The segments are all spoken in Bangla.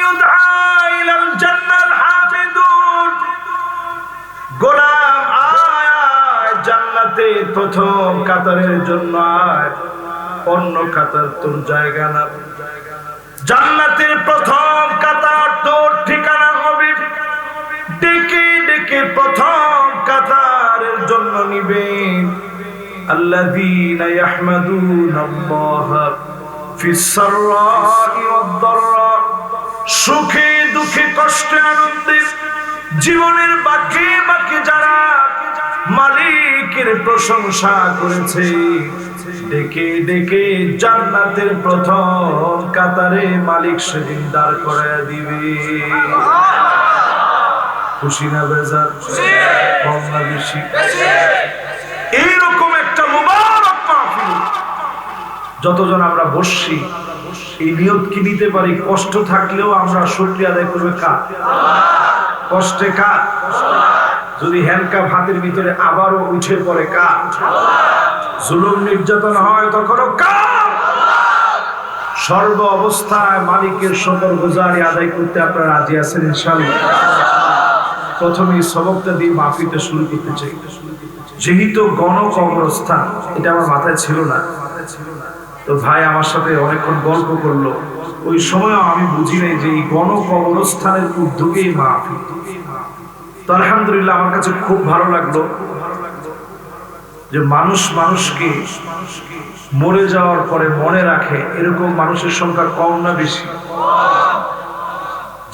ইউদআ ইলাল জান্নাল হামিদুন। গোলাম আয় জান্নাতে প্রথম কাতারের জন্য আয়, অন্য কাতার তোর জায়গা না। জান্নাতের প্রথম কাতার তোর ঠিকানা হবে। ডেকে ডেকে প্রথম কাতারের জন্য নিবেন আল্লাযীনা ইয়াহমাদুনাল্লাহ ফিস সাররা'i ওয়াদ দাররা। সুখে দুঃখে কষ্টে আনন্দে জীবনের বাকি বাকি যারা মালিকের প্রশংসা করেছে, ডেকে ডেকে জান্নাতের প্রথম কাতারে মালিক সেদিন দাঁড় করায় দিবে। খুশি না বেজার? কম না বেশি? এইরকম একটা মুবারক মাহফিল যতজন আমরা বসছি, এই নিয়ত কি নিতে পারি কষ্ট থাকলেও আমরা শুকরিয়া আদায় করবে কার? কষ্টে কার? যদি হ্যান্ডকাপ হাতের ভিতরে আবারও উঠে পড়ে কার? জুলুম নির্যাতন হয় তখনও কার? সর্ব অবস্থায় মালিকের শুকরগুজারি আদায় করতে আপনারা রাজি আছেন ইনশাআল্লাহ? প্রথমে সবকটা দিয়ে মাহফিলটা শুরু করতে চাই। যেহেতু গণকবরস্থান, এটা আমার মাথায় ছিল না, তো ভাই আমার সাথে অনেকক্ষণ গল্প করলো। ওই সময়ও আমি বুঝি নাই যে এই গণকবরস্থানের উদ্যোগেই মাহফিল। তো আলহামদুলিল্লাহ আমার কাছে খুব ভালো লাগলো যে মানুষ মানুষকে মরে যাওয়ার পরে মনে রাখে, এরকম মানুষের সংখ্যা কম না বেশি?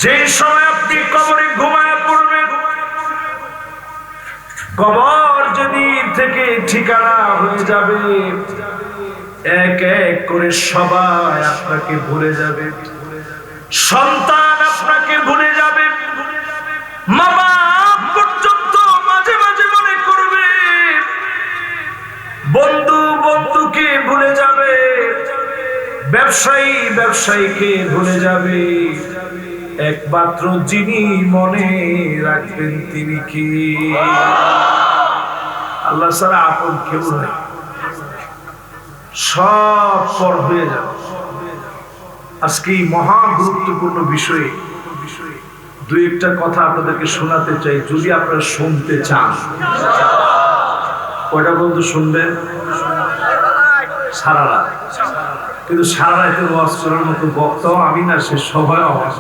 যে সময় আপনি কবরে ঘুমায় পড়বেন, কবর যেদিন থেকে ঠিকানা হয়ে যাবে, এক এক করে সবাই আপনাকে ভুলে যাবে। সন্তান আপনাকে ভুলে যাবে, মা বাপ পর্যন্ত মাঝে মাঝে মনে করবে, বন্ধু বন্ধুকে ভুলে যাবে, ব্যবসায়ী ব্যবসায়ীকে ভুলে যাবে। একমাত্র যিনি মনে রাখবেন তিনি কি? আল্লাহ ছাড়া আপন কেউ নাই, সব পর হয়ে যাবে। আজকে এই মহা গুরুত্বপূর্ণ বিষয়ে দুই একটা কথা আপনাদেরকে শোনাতে চাই, যদি আপনারা শুনতে চান। কয়টা বন্ধু শুনবেন? সারা রাত। কিন্তু সারা রাতে ওয়াজ করার মতো বক্তাও আমি না, সে সবাই আওয়াজ।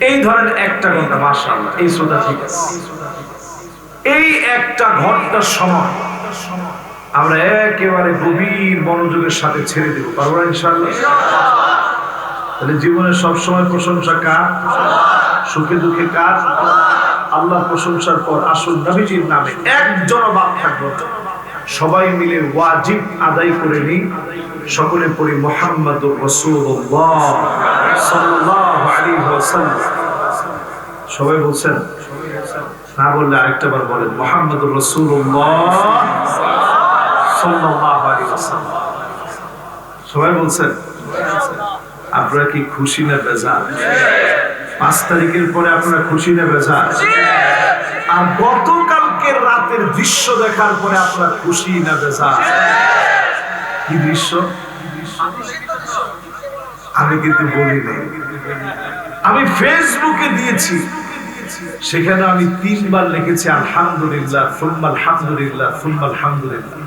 এই ধরেন একটা ঘন্টা, মাশাআল্লাহ, এই শ্রোতা ঠিক আছে। এই একটা ঘন্টার সময় আমরা একেবারে গভীর মনোযোগের সাথে ছেড়ে দেবো, পারবো না ইনশাআল্লাহ? তাহলে জীবনের সবসময় প্রশংসা কার? সুখে দুঃখে কার? আল্লাহ প্রশংসার পর আসল নবীজির নামে একজন বাদ থাকবো। সবাই মিলে ওয়াজিব আদায় করে নিই। সকলে পড়ি মুহাম্মাদুর রাসূলুল্লাহ সাল্লাল্লাহু আলাইহি ওয়াসাল্লাম। সবাই বলছেন? না বললে আরেকটা বার বলেন, মুহাম্মাদুর রাসূলুল্লাহ সাল্লাল্লাহু আলাইহি ওয়াসাল্লাম। সবাই বলছেন? আপনারা কি খুশি না বেজার? 5 তারিখের পরে আপনারা খুশি না বেজার? আর গতকালকের রাতের দৃশ্য দেখার পরে আপনারা খুশি না বেজার? কি দৃশ্য? আমি কিন্তু বলি নাই, আমি ফেসবুকে দিয়েছি। সেখানে আমি 3 বার লিখেছি আলহামদুলিল্লাহ, সুম্মা আলহামদুলিল্লাহ, সুম্মা আলহামদুলিল্লাহ।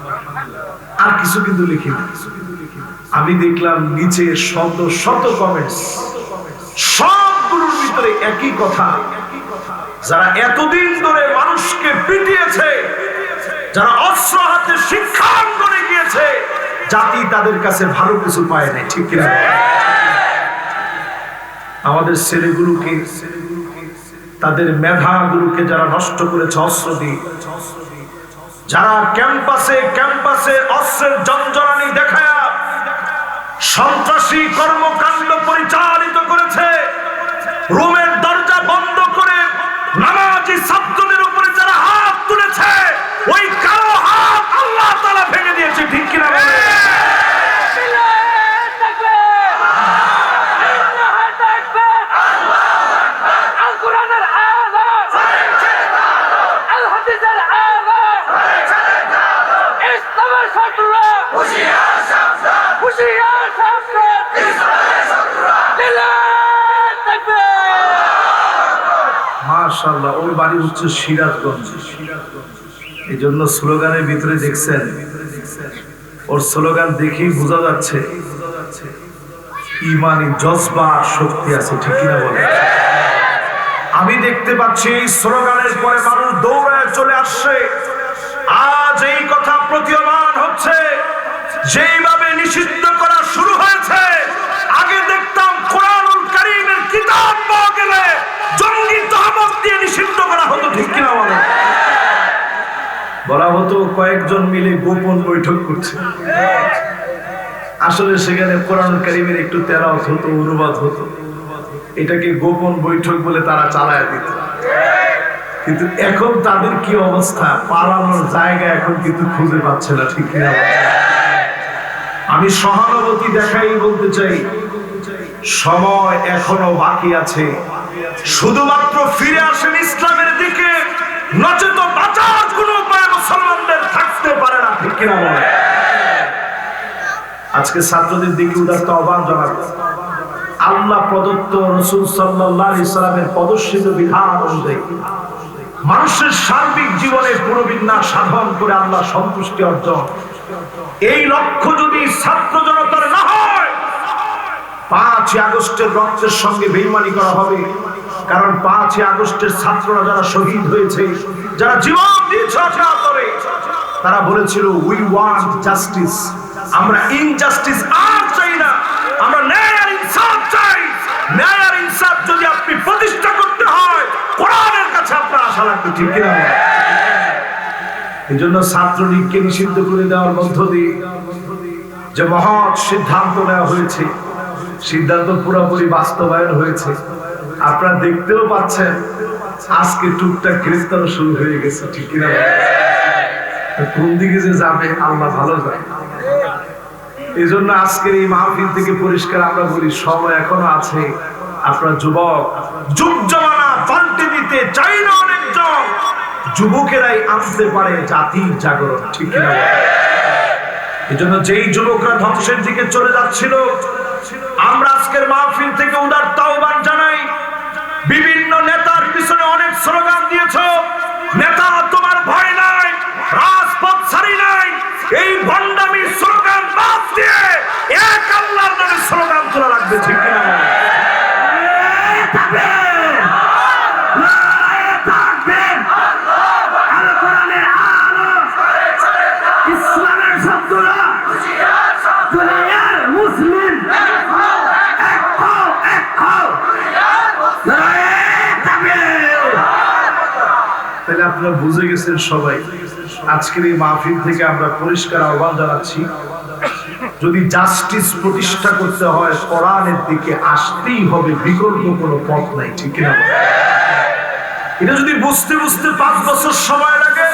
আর কিছু কিন্তু লিখিনি। আমি দেখলাম নিচে শত শত কমেন্টস, সবগুলোর ভিতরে একই কথা। যারা এতদিন ধরে মানুষকে পিটিয়েছে, যারা অস্ত্র হাতে শিক্ষাঙ্গনে গিয়েছে, জাতি তাদের কাছে ভালো কিছু পায় নাই, ঠিক কিনা? আমাদের ছেলেগুলোকে, তাদের মেধাগুলোকে যারা নষ্ট করেছে অস্ত্র দিয়ে, যারা ক্যাম্পাসে ক্যাম্পাসে অস্ত্রের জঞ্জনানি দেখায়া সন্ত্রাসী কর্মকাণ্ড পরিচালিত করেছে, রুমের দরজা বন্ধ করে নামাজি ছাত্রদের উপরে যারা হাত তুলেছে, ওই কালো হাত আল্লাহ তাআলা ভেঙে দিয়েছে, ঠিক কিনা? মাশাআল্লাহ, ওর বাড়ি হচ্ছে সিরাজগঞ্জ। এই জন্য স্লোগানের ভিতরে দেখছেন, ওর স্লোগান দেখেই বোঝা যাচ্ছে ইমানি জজবা শক্তি আছে, ঠিক কিনা বলে? আমি দেখতে পাচ্ছি এই স্লোগানের পরে মানুষ দৌড়ায় চলে আসছে। আজ এই কথা প্রতীয়মান হচ্ছে, যেইভাবে নিষিদ্ধ করা শুরু হয়েছে, আগে দেখতাম কোরআনুল কারীমের কিতাব পাওয়া গেলে জঙ্গি তহমত দিয়ে নিষিদ্ধ করা হতো, ঠিক কিনা বলে? বলা হতো কয়েকজন মিলে গোপন বৈঠক করছে। আসলে সেখানে কোরআনুল কারীমের একটু তেলাওয়াত হতো, অনুবাদ হতো, এটাকে গোপন বৈঠক বলে তারা চালায় দিত। কিন্তু এখন তাদের কি অবস্থা, পালানোর জায়গা এখন কিন্তু খুঁজে পাচ্ছে না, ঠিক কিনা? আমি সহানুভূতি দেখাই বলতে চাই, সময় এখনো বাকি আছে। শুধুমাত্র ফিরে আসেন ইসলামের দিকে, নচেত বাঁচার কোনো উপায় মুসলমানদের থাকতে পারে না, ঠিক কিনা বলে? আজকে ছাত্রদের দিকে উদারত আহ্বান জানাবো। আল্লাহ প্রদত্ত রাসূল সাল্লাল্লাহু আলাইহি সাল্লামের প্রদর্শিত বিধান অনুযায়ী মানুষের সার্বিক জীবনের পুনর্বিন্যাস সাধন করে আল্লাহ সন্তুষ্টি অর্জন, এই লক্ষ্য যদি ছাত্র জনতার না হয়, 5 আগস্টের রক্তের সঙ্গে বেঈমানি করা হবে। কারণ 5 আগস্টের ছাত্ররা যারা শহীদ হয়েছে, যারা জীবন দিয়েছে করে, তারা বলেছিল উই ওয়ান্ট জাস্টিস, আমরা ইনজাস্টিস আর চাই না, আমরা ন্যায় আর ইনসাফ চাই। ন্যায় আর ইনসাফ যদি আপনি প্রতিষ্ঠা করতে হয়, কোরআনের কাছে আপনার আশা লাগবে, ঠিক কিনা? এই জন্য ছাত্রলীগকে নিষিদ্ধ করে দেওয়ার মধ্য দিয়ে যে মহৎ সিদ্ধান্ত নেওয়া হয়েছে, সিদ্ধান্ত পুরোপুরি বাস্তবায়ন হয়েছে। আপনারা দেখতেও পাচ্ছেন আজকে টুকটাক গ্রেফতার শুরু হয়ে গেছে, ঠিক কিনা? কোন দিকে যে যাবে আল্লাহ ভালো জানে। এই জন্য আজকের এই মাহফিল থেকে পরিষ্কার আমরা বলি, সময় এখনো আছে। আপনারা যুবক, যুগ জমানা পাল্টে দিতে চাই না অনেকজন, যুবকেরাই আনতে পারে জাতির জাগরণ, ঠিক কিনা? এই জন্য যেই যুবকরা ধ্বংসের দিকে চলে যাচ্ছিল, আমরা আজকের মাহফিল থেকে উদারত আহ্বান জানাই। বিভিন্ন নেতার পিছনে অনেক স্লোগান দিয়েছ, নেতা তোমার ভয় নাই, রাজপথ ছাড়ি নাই, এই ভণ্ডামি স্লোগান বাদ দিয়ে এক আল্লাহর নামে স্লোগান তোলা লাগবে, ঠিক কিনা? তাহলে আপনারা বুঝে গেছেন সবাই। আজকের এই মাহফিল থেকে আমরা পরিষ্কার আহ্বান জানাচ্ছি, যদি জাস্টিস প্রতিষ্ঠা করতে হয় কোরআনের দিকে আসতেই হবে, বিকল্প কোনো পথ নাই, ঠিক কিনা? এটা যদি বুঝতে বুঝতে 5 বছর সময় লাগে,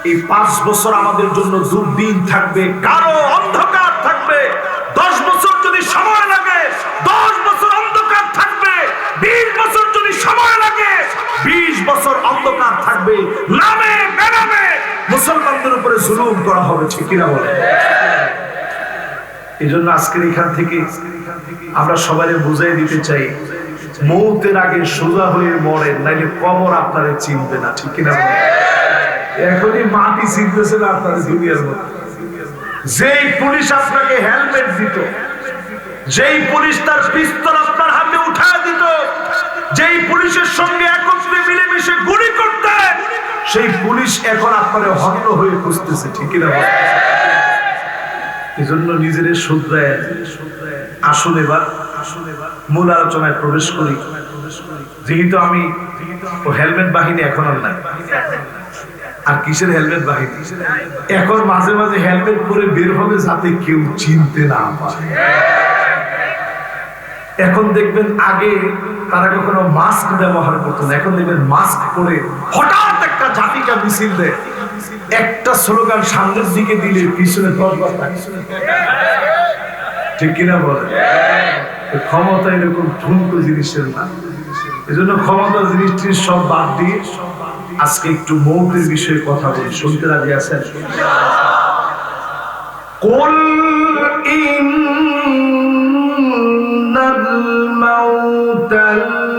এই 5 বছর আমাদের জন্য দুর্দিন থাকবে, কারো অন্ধকার থাকবে। 10 বছর যদি সময় লাগে, 10 বছর অন্ধকার থাকবে। 20 বছর যদি সময় লাগে, 20 বছর অন্ধকার থাকবে। নামে বেনামে মুসলমানদের উপরে জুলুম করা হবে, ঠিক কিনা বলে? এই জন্য আজকের এখান থেকে আমরা সবাই বুঝাই দিতে চাই, মৌতের আগে সোজা হয়ে মরেন, নাইলে কবর আপনারে চিনবে না, ঠিক কিনা বলে? এখনই মাটি চিনতেছে না আপনার দুনিয়ার মধ্যে। যেই পুলিশ আপনাকে হেলমেট দিত, যেই পুলিশ তার পিস্তল আপনার হাতে উঠায় দিত, যেই পুলিশের সঙ্গে একত্রে মিলেমিশে গুলি করতেন, সেই পুলিশ এখন আপনারে হন্য হয়ে খুঁজতেছে, ঠিক কিনা? এই জন্য নিজের শুধরায় আসুন এবার মূল আলোচনায় প্রবেশ করি। যেহেতু আমি ও হেলমেট বাহিনী এখন আর নাই, আর কিসের হেলমেট বাহিনী, এখন মাঝে মাঝে হেলমেট পরে বের হবে যাতে কেউ চিনতে না পারে। এখন দেখবেন আগে তারা কখনো মাস্ক ব্যবহার করতো না, এখন দেখবেন মাস্ক পরে হঠাৎ একটা জাতিকা মিছিল দেয়, একটা স্লোগান সামনের দিকে দিলে পিছনে 10 বার থাকে, ঠিক কিনা বলে? ক্ষমতা এরকম ঠুনকো জিনিসের না। এই জন্য ক্ষমতা জিনিসটি সব বাদ দিয়ে আজকে একটু মৌতের বিষয়ে কথা বলি। শুনতে রাজি আছেন? কুল ইন্নাল মাউতাল্লাযী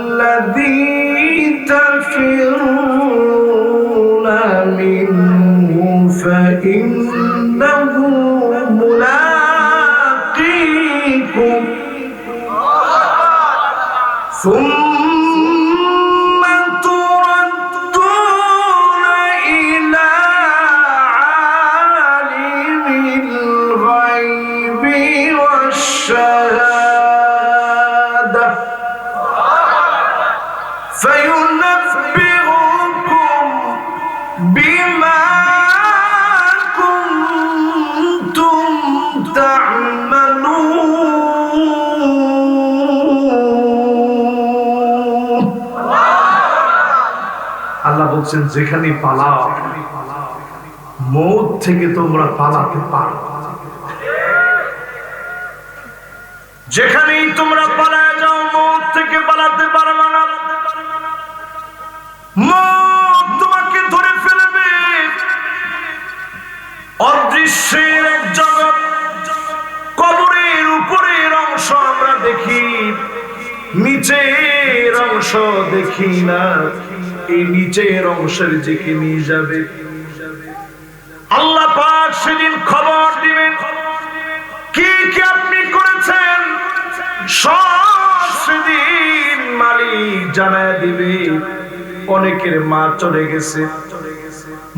ثم تردون إلى عالم الغيب والشهادة فينبئكم بما كنتم تعملون আল্লাহ বলছেন যেখানে পালাও মওত থেকে তোমরা পালাতে পারো যেখানেই তোমরা পালায় যাও মওত থেকে পালাতে পারবে না মওত তোমাকে ধরে ফেলবে অদৃশ্যের এক জগৎ কবরের উপরের অংশ আমরা দেখি নিচের অংশ দেখি না এই নিচের অংশের দিকে নিয়ে যাবে আল্লাহ পাক সেদিন খবর দিবেন কি কি আপনি করেছেন সব সেদিন মালিক জানায় দিবে অনেকের মা চলে গেছে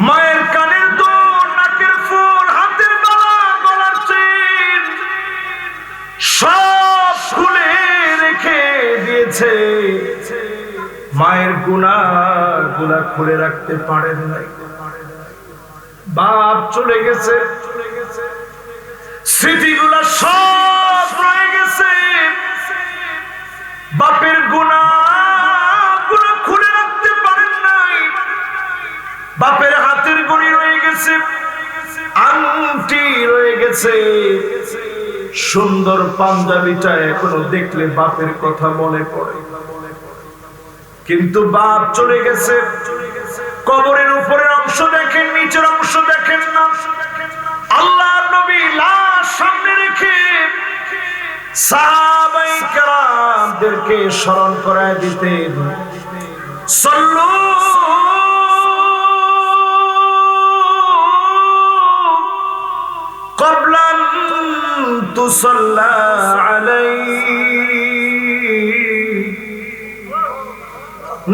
মায়ের কানের দুল নাকের ফুল হাতের বালা গলার চেন সব খুলে রেখে দিয়েছে মায়ের গুনাহগুলা খুলে রাখতে পারেন নাই বাপ চলে গেছে স্মৃতিগুলা সব রয়ে গেছে বাপের গুনাহগুলো খুলে রাখতে পারেন নাই বাপের হাতের ঘড়ি রয়ে গেছে আংটি রয়ে গেছে সুন্দর পাঞ্জাবিটা এখনো দেখলে বাপের কথা মনে পড়ে কিন্তু বাপ চলে গেছে কবরের উপরের অংশ দেখেন নিচের অংশ দেখেন না আল্লাহর নবী লাশ সামনে রেখে সাহাবায়ে কেরামদেরকে স্মরণ করায় দিতেন সাল্লু ক্বাবলা আন তুসাল্লা আলাইহি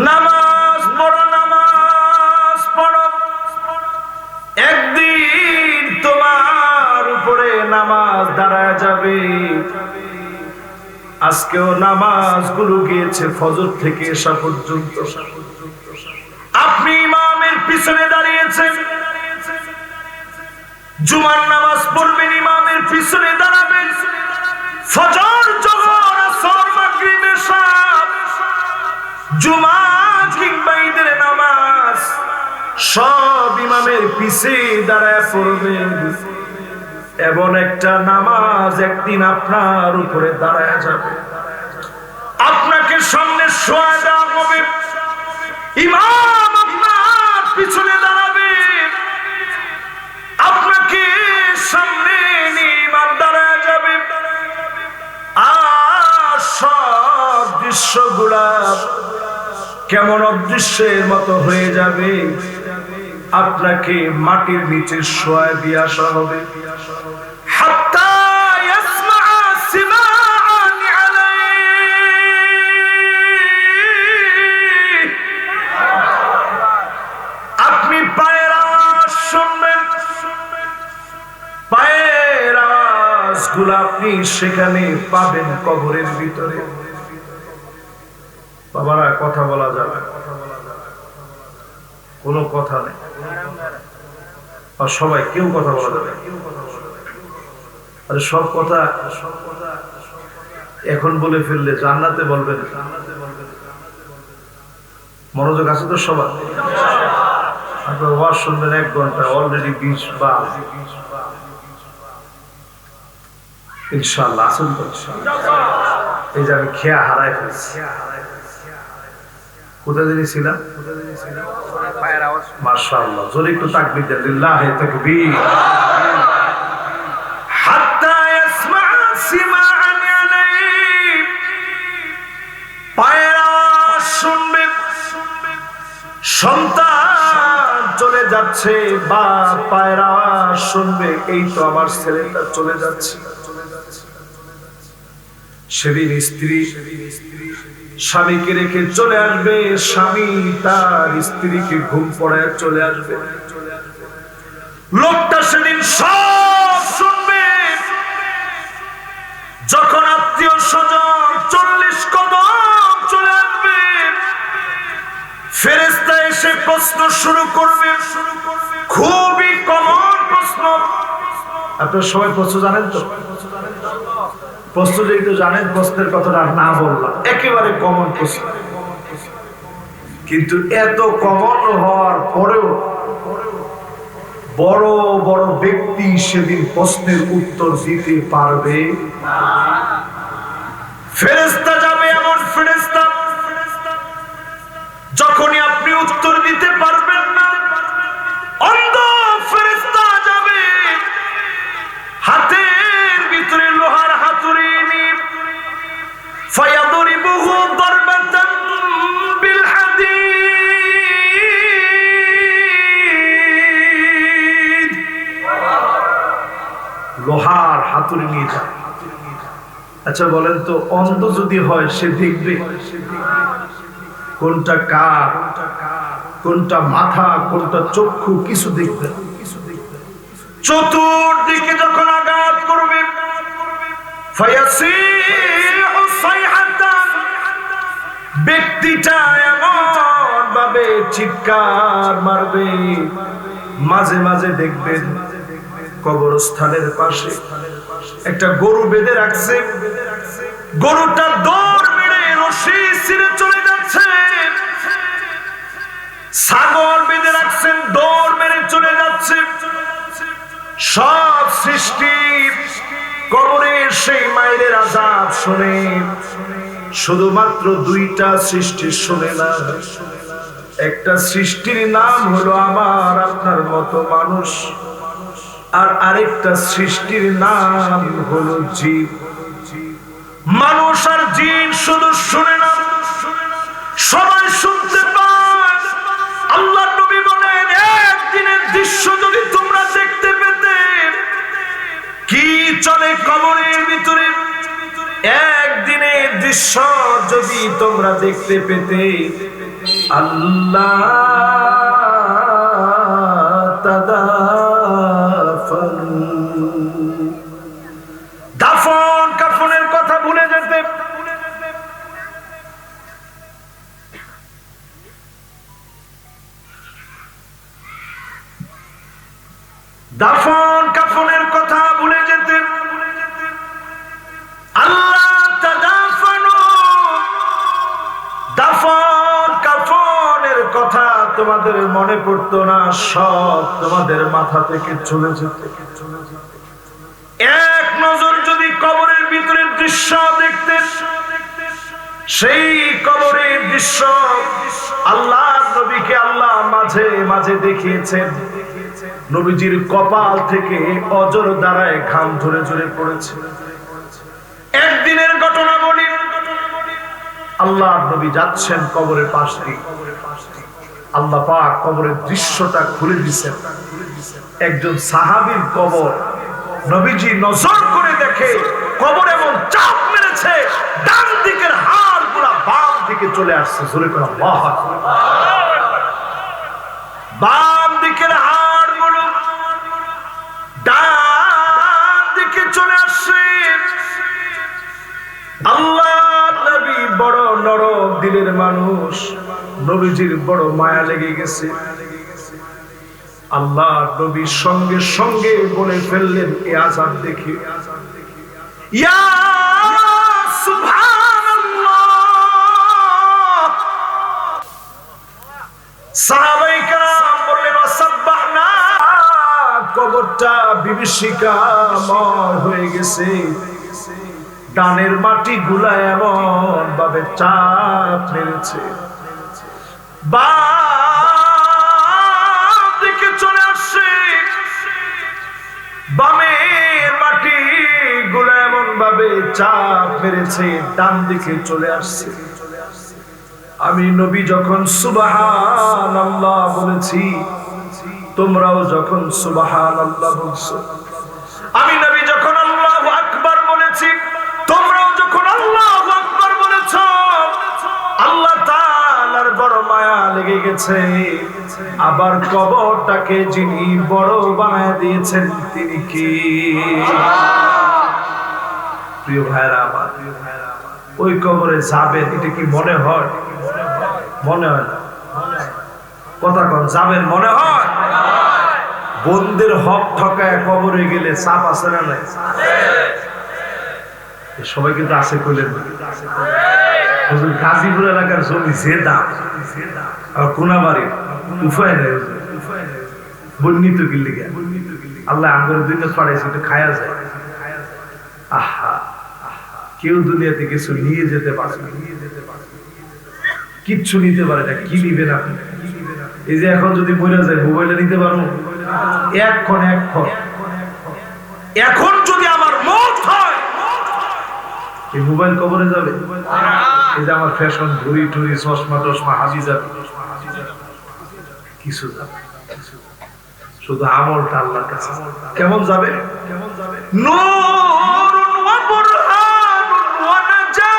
নামাজ পড়ো একদিন তোমার উপরে নামাজ দাঁড়ায় যাবে আজকেও নামাজ গুলো গিয়েছে ফজর থেকে এশা পর্যন্ত আপনি ইমামের পিছনে দাঁড়িয়েছেন জুমার নামাজ পড়বেন ইমামের পিছনে দাঁড়াবেন ফজর যোহর আসর মাগরিব এশা জুমা কিংবা ঈদের নামাজ সব ইমামের পিছে দাঁড়ায় পড়বেন এমন একটা নামাজ একদিন আপনার উপরে দাঁড়ায় যাবে আপনাকে সামনে শোয়া দেওয়া হবে ইমাম আপনার পিছনে দাঁড়াবে আপনাকে সামনে নিয়ে ইমাম দাঁড়ায় যাবে আর সব দৃশ্যগুলা কেমন অদৃশ্যের মতো হয়ে যাবে আপনাকে মাটির নিচে শোয়া দিয়ে আসা হবে হাত্তা ইয়াসমা সিমাআন আলাইহি আপনি পায়ের আওয়াজ শুনবেন পায়ের আওয়াজগুলো আপনি সেখানে পাবেন কবরের ভিতরে বাবারা কথা বলা যাবে কোনো কথা নেই আর সবাই কেউ কথা বলা যাবে আর সব কথা এখন বলে ফেললে জান্নাতে বলবেন মনোযোগ আছে তো সবার আপনার ওয়াজ শুনবেন 1 ঘন্টা অলরেডি 20 বার ইনশাআল্লাহ আসুন তো এই যে আমি খেয়া হারাই ফেলছি কোথায় ছিলাম মাশাআল্লাহ জোরে একটু তাকবীর দেন লিল্লাহি তাকবীর হাত্তা ইয়াসমা সিমাআন আলাইহি পায়ের আওয়াজ শুনবে সন্তান চলে যাচ্ছে বা পায়ের আওয়াজ শুনবে এই তো আমার ছেলেটা চলে যাচ্ছে সেদিন স্ত্রী স্বামীকে রেখে চলে আসবে, স্বামী তার স্ত্রীকে ঘুম পড়ায় চলে আসবে। লোকটা সেদিন সব শুনবে। যখন আত্মীয় স্বজন 40 কদম চলে আসবে, ফেরেশতা এসে প্রশ্ন শুরু করবে, খুবই কমন প্রশ্ন। আপনারা সবাই প্রশ্ন জানেন তো? প্রশ্ন যেহেতু জানেন, প্রশ্নের কথাটা না বললাম, একেবারে কমন প্রশ্ন। কিন্তু এত কমন হওয়ার পরেও বড় বড় ব্যক্তি সেদিন প্রশ্নের উত্তর দিতে পারবে না। ফেরেশতা যাবে, এমন ফেরেশতা যখনই আপনি উত্তর দিতে পারবেন না, অন্ধ ফেরেশতা যাবে, হাতের ভিতরে লোহার হাতুড়ি নিয়ে ফায়াদরিবুহু দারবাতান বিল হাদীদ, লোহার হাতুড়ি নিয়ে যায়। আচ্ছা বলেন তো, অন্ধ যদি হয় সে দেখবে কোনটা কার, কোনটা মাথা, কোনটা চক্ষু, কিছু দেখবে না। চতুর্দিকে যখন আঘাত করবে, ফায়াসিহু সাইহাতান, ব্যক্তিটা এমন ভাবে চিৎকার মারবে, মাঝে মাঝে দেখবেন কবরস্থানের পাশে একটা গরু বেঁধে রাখছে, গরুটা দৌড় মেরে রশি ছিঁড়ে চলে যাচ্ছে। ছাগল বেঁধে রাখছেন, দৌড় মেরে চলে যাচ্ছে। সব সৃষ্টি কবরের সেই মায়ের আযাব শুনে, শুধুমাত্র দুইটা সৃষ্টি শুনে না, একটা সৃষ্টির নাম হলো আমার আপনার মতো মানুষ, আর আরেকটা সৃষ্টির নাম হলো জিন। মানুষ আর জিন শুধু শুনে না, সবাই শুনতে পায়। আল্লাহর নবী বলেন, একদিনের দৃশ্য যদি তোমরা দেখতে পেতে, কি চলে কবরের ভিতরে, একদিনের দৃশ্য যদি তোমরা দেখতে পেতে, আল্লাহ দাফন কাফনের কথা ভুলে যেতে, দাফন কাফনের কথা ভুলে যেতে, আল্লাহ তাদাফানু, দাফন কাফনের কথা তোমাদের মনে পড়তো না, সব তোমাদের মাথা থেকে চলে যেত। এক নজর যদি কবরের ভিতরের দৃশ্য দেখতে, সেই কবরের দৃশ্য আল্লাহর নবীকে আল্লাহ মাঝে মাঝে দেখিয়েছেন। নবীজির কপাল থেকে অজর দ্বারায় ঘাম ঝরে ঝরে পড়েছে। একদিনের ঘটনা বলি, আল্লাহর নবী যাচ্ছেন কবরের পাশ দিয়ে, আল্লাহ পাক কবরের দৃশ্যটা খুলে দিয়েছেন। একজন সাহাবীর কবর, নবীজি নজর করে দেখে কবর এমন চাপ মেরেছে, ডান দিকের হাড় গুলা বাম দিকে চলে আসছে। জোরে করে আল্লাহু আকবার। বাম দিকের হাড় গুলো ডান দিকে চলে আসছে। আল্লাহ নবী বড় নরম দিলের মানুষ, নবীজির বড় মায়া লেগে গেছে। আল্লাহ নবীর সঙ্গে সঙ্গে বলে ফেললেন এই আযাব দেখে, ইয়া সুবহানাল্লাহ। সাহাবায়ে কেরাম বললেন, ওয়াসাব্বাহনা, কবরটা বিভীষিকাময় হয়ে গেছে, ডানের মাটি গুলা এমন ভাবে চাপ মেরেছে, বাম দিকে চলে আসছে, বামের মাটি গুলা এমন ভাবে চাপ মেরেছে, ডান দিকে চলে আসছে। আমি নবী যখন সুবহানাল্লাহ বলেছি, তোমরাও যখন সুবহানাল্লাহ বলছো, আমি নবী যখন আল্লাহু আকবার বলেছি, তোমরাও যখন আল্লাহু আকবার বলেছো, গেছে, আবার কবরটাকে যিনি বড় বানায় দিয়েছেন তিনি কি? প্রিয় ভাইরা আমার, ওই কবরে যাবেন, এটা কি মনে হয়? মনে হয় না। কথা কন, যাবেন মনে হয়? বন্দের হক ঠকায় কবরে গেলে চাপ আছে না নাই? সবাই কিন্তু আছে কইলেন না। গাজীপুর এলাকার জমি যে দাম, কোনাবাড়ির উপায় নেই, বন্যিত কিনলে আল্লাহ আমাদের দুইটা ছড়াইছে, একটু খায়া যায়। আহা, কেউ দুনিয়াতে কিছু নিয়ে যেতে পারে না, কিচ্ছু নিতে পারে না। কি নিবেন আপনি? এই যে এখন যদি মরে যায়, মোবাইলটা নিতে পারবো? এখন এখন যদি আমার মত হয়, এই মোবাইল কবরে যাবে? এই যে আমার ফ্যাশন, ঘড়ি টুড়ি, চশমা টশমা হাজি যাবে, কিছু যাবে, শুধু আমলটা আল্লাহর কাছে। কেমন যাবে? নূরুন ওয়া বুরহানুন ওয়া নাজাহ।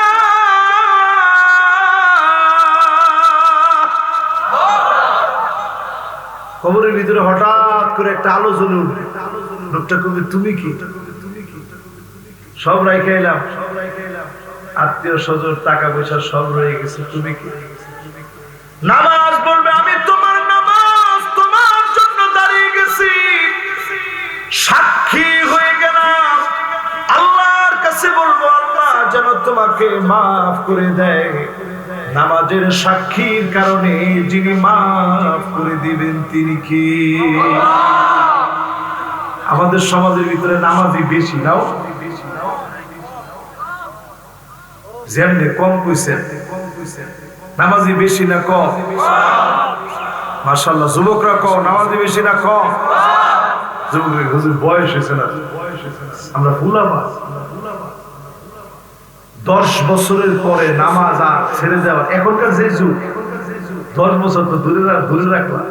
কবরের ভিতরে হঠাৎ করে একটা আলো জ্বলে উঠবে, লোকটা কবি তুমি কি? সব রাইখে এলাম, আত্মীয় স্বজন, টাকা পয়সা সব রয়ে গেছে, তুমি কি? নামাজ বলবে, আমি তোমার নামাজ তোমার জন্য দাঁড়িয়ে গেছি, সাক্ষী হয়ে গেলাম। আল্লাহর কাছে বলবো, আল্লাহ যেন তোমাকে মাফ করে দেয়। নামাজের সাক্ষীর কারণে যিনি মাফ করে দিবেন তিনি কি? আমাদের সমাজের ভিতরে নামাজি বেশি নাও, যেমনি কম কইছেন, নামাজি বেশি না কম? মাশাআল্লাহ, যুবকরা কম, নামাজি বেশি না কম? যুবক হুজুর বয়স হয়েছে না, আমরা ফুলাবা 10 বছরের পরে নামাজ আর ছেড়ে দেওয়া। এখনকার যে যুগ, 10 বছর তো দূরে রাখলাম,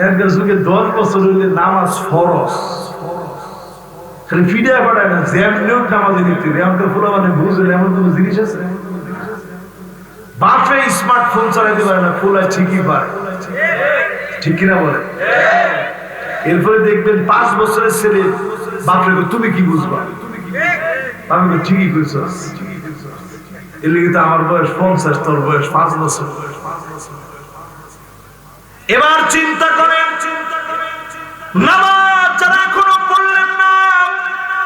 এখনকার যুগে 10 বছর হইলে নামাজ ফরজ। খালি ফিডা পাঠায় না, যেমনিও নামাজে নিতে হবে। এমনকার ফুলা মানে বুঝলেন, এমন কোনো জিনিস আছে? বাপে স্মার্টফোন চালাইতে পারে না, ফুলা ঠিকই পারে, ঠিক কিনা বলে? এরপরে দেখবেন 5 বছরের ছেলে বাপরে, তুমি কি বুঝবা? আমি ঠিকই কইছ, এর লিগে তো আমার বয়স 50, তোর বয়স 5 বছর। এবার চিন্তা করেন, নামাজ যারা এখনো পড়লেন না,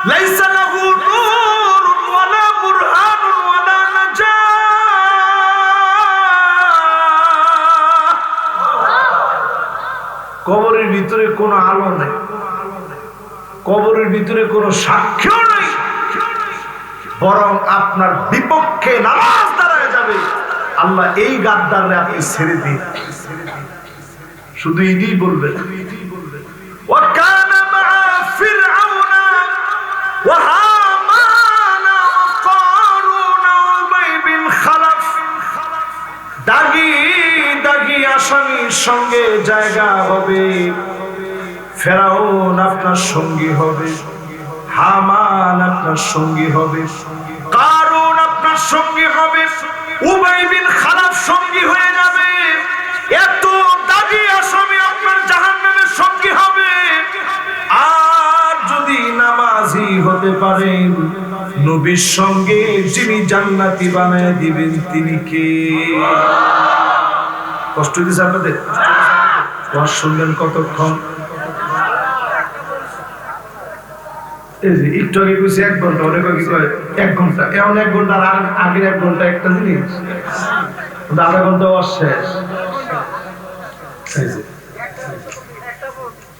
লাইসা লাহু নূরুন ওয়ালা বুরহানুন ওয়ালা নাজাহ। কবরের ভিতরে কোনো আলো নেই, কবরের ভিতরে কোনো সাক্ষ্য নেই, বরং আপনার বিপক্ষে নামাজ দাঁড়ায় যাবে। আল্লাহ এই গাদ্দাররে আপনি ছেড়ে দিন, শুধু ইনি বলবেন, وَكَانَ مَعَ فِرْعَوْنَ وَهَامَانَ وَقَارُونَ وَأُبَيَّ بِنْ خَلَفَ। দাগি আসামির সঙ্গে জায়গা হবে, ফেরাউন আপনার সঙ্গী হবে, হামান আপনার সঙ্গী হবে, কারুন আপনার সঙ্গী হবে, উবাই বিন খালাফ সঙ্গী হয়ে যাবে। এত দাগি আসামি আপনার জাহান্নামের সঙ্গী হবে। আর যদি নামাজি হতে পারেন, নবীর সঙ্গে যিনি জান্নাতি বানায় দিবেন তিনি কে? কষ্ট দিয়েছে আপনাদের? ওয়াজ শুনলেন কতক্ষণ? একটু আগে কইছি 1 ঘন্টা, অনেক আগে কয় 1 ঘন্টা। এমন 1 ঘন্টার আগের 1 ঘন্টা একটা জিনিস, আধা ঘন্টা ওয়াজ শেষ।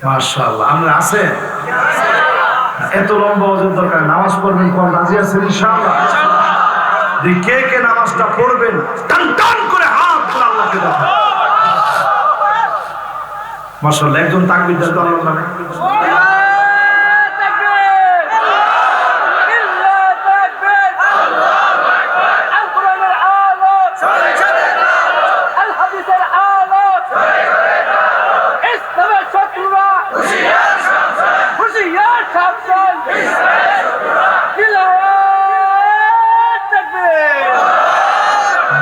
মাশাআল্লাহ, আমরা আছেন? এত লম্বা ওয়াজের দরকার, নামাজ পড়বেন কোন রাজি আছেন ইনশাআল্লাহ? কে কে নামাজটা পড়বেন টান টান করে হাত তুলে আল্লাহকে দেখান। মাশাআল্লাহ, একজন তাকবীর দেন তো আল্লাহর নামে।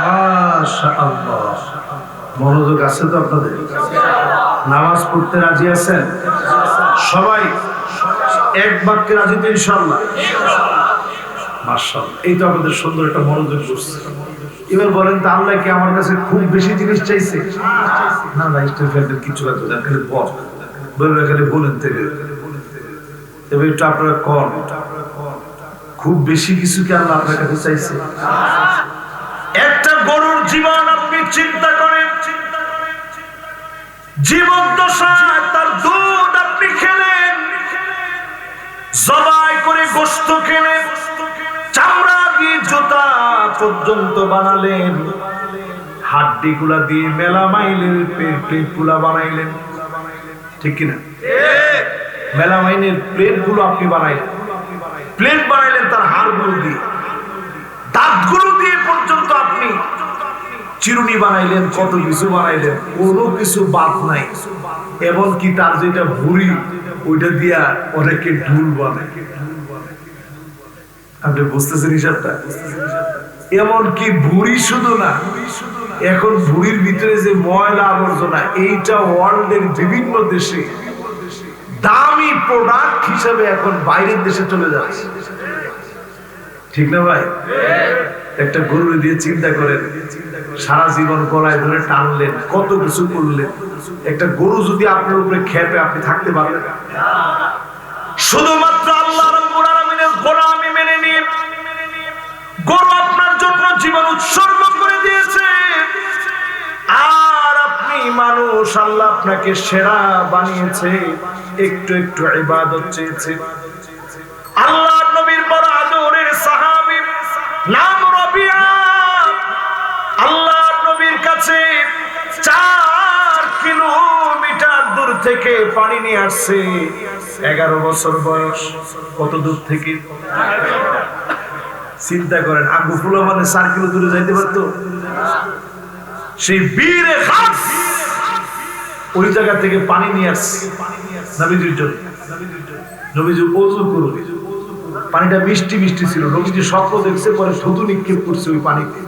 মাশাআল্লাহ, মনোযোগ আছে তো আপনাদের? নামাজ পড়তে রাজি আছেন সবাই? এক বাক্যে রাজি তো ইনশাআল্লাহ? মাশাআল্লাহ, এই তো আপনাদের সুন্দর একটা মনোযোগ করছে। এবার বলেন তো, আল্লাহ কি আমার কাছে খুব বেশি জিনিস চাইছে? না না, স্টুডেন্টের কিছু লাগবে না, খালি বলবে, খালি বলেন থেকে। তবে একটু আপনারা কম, খুব বেশি কিছু কি আল্লাহ আপনার কাছে চাইছে? একটা গরুর জীবন আপনি চিন্তা করেন, জীবন দশায় তার দুধ আপনি খেলেন, জবাই করে গোশত খেলেন, চামড়া দিয়ে জুতা পর্যন্ত বানালেন, হাড্ডি গুলা দিয়ে মেলা মাইলের প্লেট গুলা বানাইলেন, ঠিক কিনা? মেলা মাইলের প্লেট গুলো আপনি বানাইলেন, প্লেট বানাইলেন তার হাড়গুলো দিয়ে, দাঁতগুলো দিয়ে পর্যন্ত আপনি চিরুনি বানাইলেন, কত কিছু বানাইলেন, কোনো কিছু বাদ নাই। এমনকি তার যেটা ভুঁড়ি, ওইটা দিয়া অনেকে ঢুল বানায়। আপনি বুঝতেছেন হিসাবটা? এমনকি ভুঁড়ি শুধু না, এখন ভুঁড়ির ভিতরে যে ময়লা আবর্জনা, এইটা ওয়ার্ল্ডের বিভিন্ন দেশে দামি প্রোডাক্ট হিসেবে এখন বাইরের দেশে চলে যাচ্ছে, ঠিক না ভাই? একটা গরু দিয়ে চিন্তা করেন, সারা জীবন গলায় ধরে টানলেন, কত কিছু করলেন, একটা গরু যদি আপনার উপরে খেপে, আপনি থাকতে পারবেন? শুধুমাত্র আল্লাহ রাব্বুল আলামিনের গোলামি মেনে নিয়ে গরু আপনার জন্য জীবন উৎসর্গ করে দিয়েছে, আর আপনি মানুষ, আল্লাহ আপনাকে সেরা বানিয়েছে, একটু একটু ইবাদত চেয়েছে। আল্লাহর নবীর বড় আদরের সাহাবী, নাম রবিয়া, আল্লাহর নবীর কাছে 4 কিলোমিটার দূর থেকে পানি নিয়ে আসছে, 11 বছর বয়স। কত দূর থেকে? চিন্তা করেন, আঙ্গু ফুলা মানে 4 কিলো দূরে যাইতে পারতো? সেই বীরে খাস ওই জায়গা থেকে পানি নিয়ে আসছে নবীজির জন্য। নবীজি ওযু করবে, পানিটা মিষ্টি মিষ্টি ছিল, নবীজি স্বপ্ন দেখছে, পরে থুতু নিক্ষেপ করছে ওই পানিতে।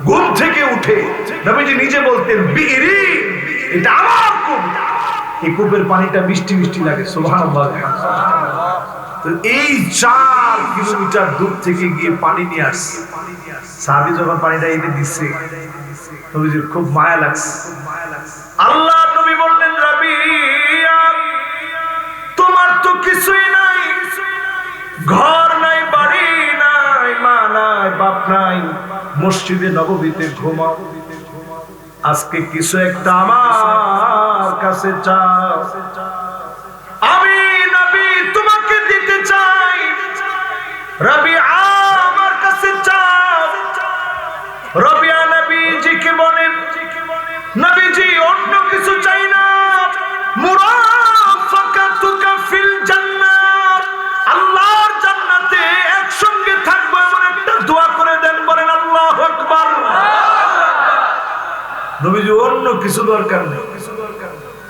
ঘুম থেকে উঠে নবীজি নিজে বলতেন, বীরি, এটা আমার কূপ, এই কূপের পানিটা মিষ্টি মিষ্টি লাগে। সুবহানাল্লাহ। তো এই 4 কিলোমিটার দূর থেকে গিয়ে পানি নিয়ে আসছে। সাহাবী যখন পানিটা এনে দিচ্ছে, নবীজির খুব মায়া লাগছে। আল্লাহ নবী বললেন, রাবিয়া, তোমার তো কিছুই নাই, ঘর নাই, বাড়ি নাই, মা নাই, বাপ নাই, মসজিদে নববীতে ঘুমাও, আজকে কিছু একটা আমার কাছে চাও, আমি নবী তোমাকে দিতে চাই। রাবিয়া, আমার কাছে চাও। রাবিয়া নবীজিকে বলেন, নবীজি অন্য কিছু চাই না, মুরাফাকাতুকা ফিল জান্নাত, আল্লাহর জান্নাতে একসঙ্গে থাকবো এমন একটা দোয়া করে দেন। বলেন আল্লাহু আকবার। নবীজি অন্য কিছু দরকার নেই,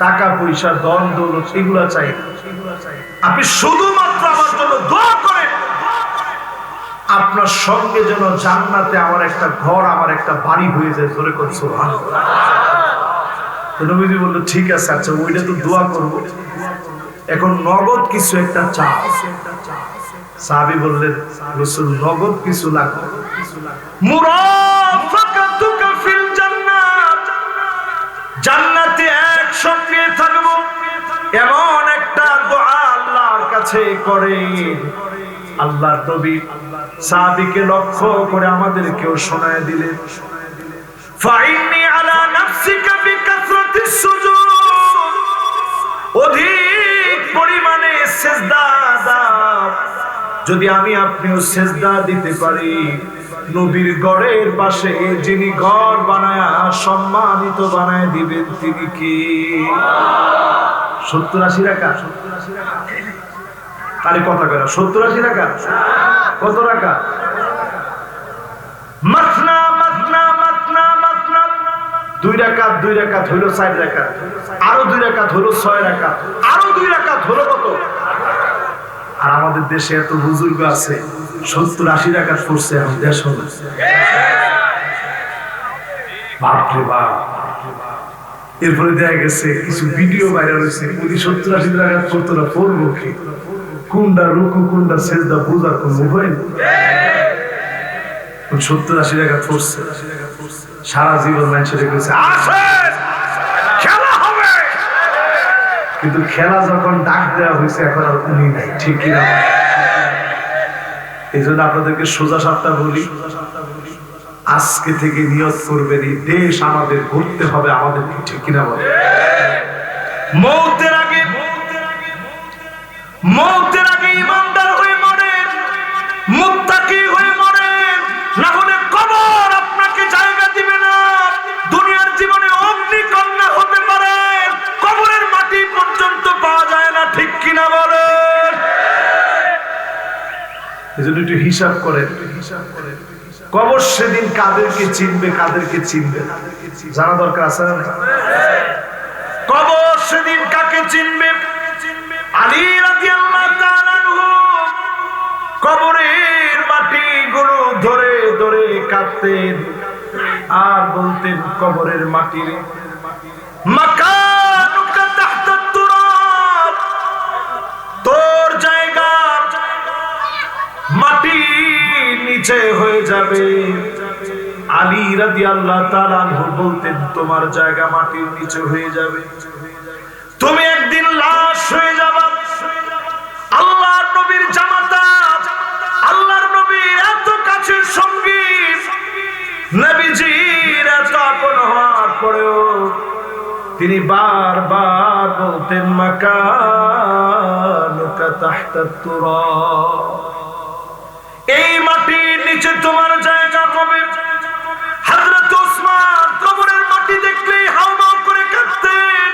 টাকা পয়সা ধন দৌলত এগুলা চাই না, আপনি শুধুমাত্র আমার জন্য দোয়া করেন, আপনার সঙ্গে যেন জান্নাতে আমার একটা ঘর, আমার একটা বাড়ি হয়ে যায়। ধরে কোন সুবহানাল্লাহ। তো নবীজি বলল, ঠিক আছে, আচ্ছা ওইটা তো দোয়া করব, এখন নগদ কিছু একটা চাও। সাহাবী বললেন, রাসূল, নগদ কিছু লাগবে, মুরাফাকাতুকা ফিল জান্নাত, জান্নাতে একসঙ্গে থাকব এমন একটা দোয়া আল্লাহর কাছে করে। আল্লাহর নবী সাহাবীকে লক্ষ্য করে আমাদেরকেও শোনায় দিলেন, ফাইন্নি আলা নাফসিকা বিকাসরাতিস সুজুদ, অধিক পরিমাণে সিজদা দাও। যদি আমি আপনিও সিজদা দিতে পারি, নবীর ঘরের পাশে যিনি ঘর বানায়া সম্মানিত বানায় দিবেন, তিনি কি? 70-80 রাকাত? আরে কথা কয় না, 70-80 রাকাত? কত রাকাত? মাসনা মাসনা মাসনা মাসনা, 2 রাকাত 2 রাকাত হলো 4 রাকাত, আরো 2 রাকাত হলো 6 রাকাত, আরো 2 রাকাত হলো কত? আর আমাদের দেশে এত বুজুর্গ আছে, 70-80 রাকাত পড়ছে, এখন 150। বাপরে বাপ, এরপরে দেখা গেছে কিছু ভিডিও ভাইরাল হয়েছে, যদি 70-80 রাকাত পড়তো না পড়বো কি, কোনটা রুকু কোনটা সেজদা বোঝার কোন উপায় নেই। 70-80 রাকাত পড়ছে, সারা জীবন মানুষের গেছে আসেন খেলা হবে, কিন্তু খেলা যখন ডাক দেওয়া হয়েছে এখন আর উনি নাই, ঠিক কিনা? এই জন্য আপনাদেরকে সোজা সাপটা বলি, আজকে থেকে নিয়ত করবেন এই দেশ আমাদের গড়তে হবে আমাদেরকে, ঠিক কিনা বলে? মৌতের আগে ইমানদার হয়ে মরেন, মুত্তাকি হয়ে মরেন, না হলে কবর আপনাকে জায়গা দিবে না। দুনিয়ার জীবনে অগ্নিকন্যা হতে পারে, কবরের মাটি পর্যন্ত পাওয়া যায় না, ঠিক কিনা বলেন? এজন্য একটু হিসাব করেন, কবর সেদিন কাদেরকে চিনবে কাদেরকে চিনবে জানা দরকার আছে না? কবর সেদিন কাকে চিনবে? আলী রাদিয়াল্লাহু তাআলা আনহু কবরের মাটিগুলো ধরে ধরে কাঁদতেন আর বলতেন, কবরের মাটির মাকানুকা তাহতা তুরাব, তোর জায়গা মাটির নিচে হয়ে যাবে। আলী রাদিয়াল্লাহু তাআলা আনহু বলতেন, তোমার জায়গা মাটির নিচে হয়ে যাবে, তুমি একদিন লাশ হয়ে যাবে। আল্লাহর নবীর জামাতা, আল্লাহর নবীর এত কাছের সঙ্গী, নবীজির এত আপন হওয়ার পরেও তিনি বারবার বলতেন, মাকানুকা তাহতা তুরাব, এই মাটির নিচে তোমার জায়গা হবে। হযরত ওসমান কবরের মাটি দেখলেই হাউমাউ করে কাঁদতেন।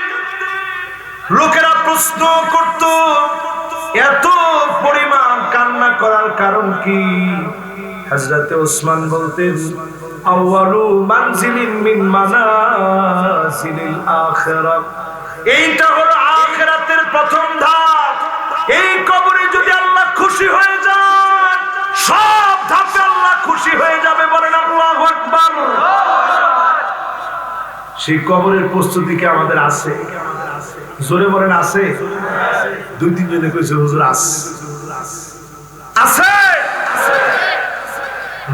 লোকেরা প্রশ্ন করত, এত পরিমাণ কান্না করার কারণ কি? হযরত ওসমান বলতেন, আউয়ালু মানজিলিন মিন মানাজিলিল আখিরাহ, এইটা হলো আখিরাতের প্রথম ধাপ। এই কবরে যদি আল্লাহ খুশি হয়ে যান, সব ধাপে আল্লাহ খুশি হয়ে যাবে, বলেন আল্লাহু আকবার। সেই কবরের প্রস্তুতি কি আমাদের আছে? জোরে বলেন আছে? 2-3 জনে কইছে হুজুর আছে, আছে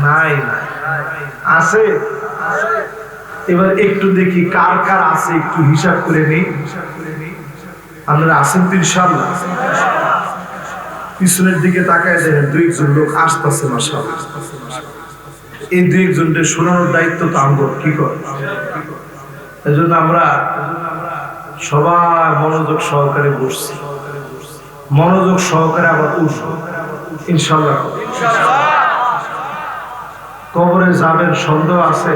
নাই আছে। এবার একটু দেখি কার কার আছে, একটু হিসাব করে নেই। আপনারা আছেন তো ইনশাআল্লাহ? পিছনের দিকে তাকায় দেখেন 2-1 লোক আসতেছে মাশাআল্লাহ। এই 2-1 জনকে শোনানোর দায়িত্ব তো আমগো, কি করে? এজন্য আমরা সবাই মনোযোগ সহকারে বসছি, মনোযোগ সহকারে আবার উঠবো ইনশাআল্লাহ। কবরে যাবেন সন্দেহ আছে?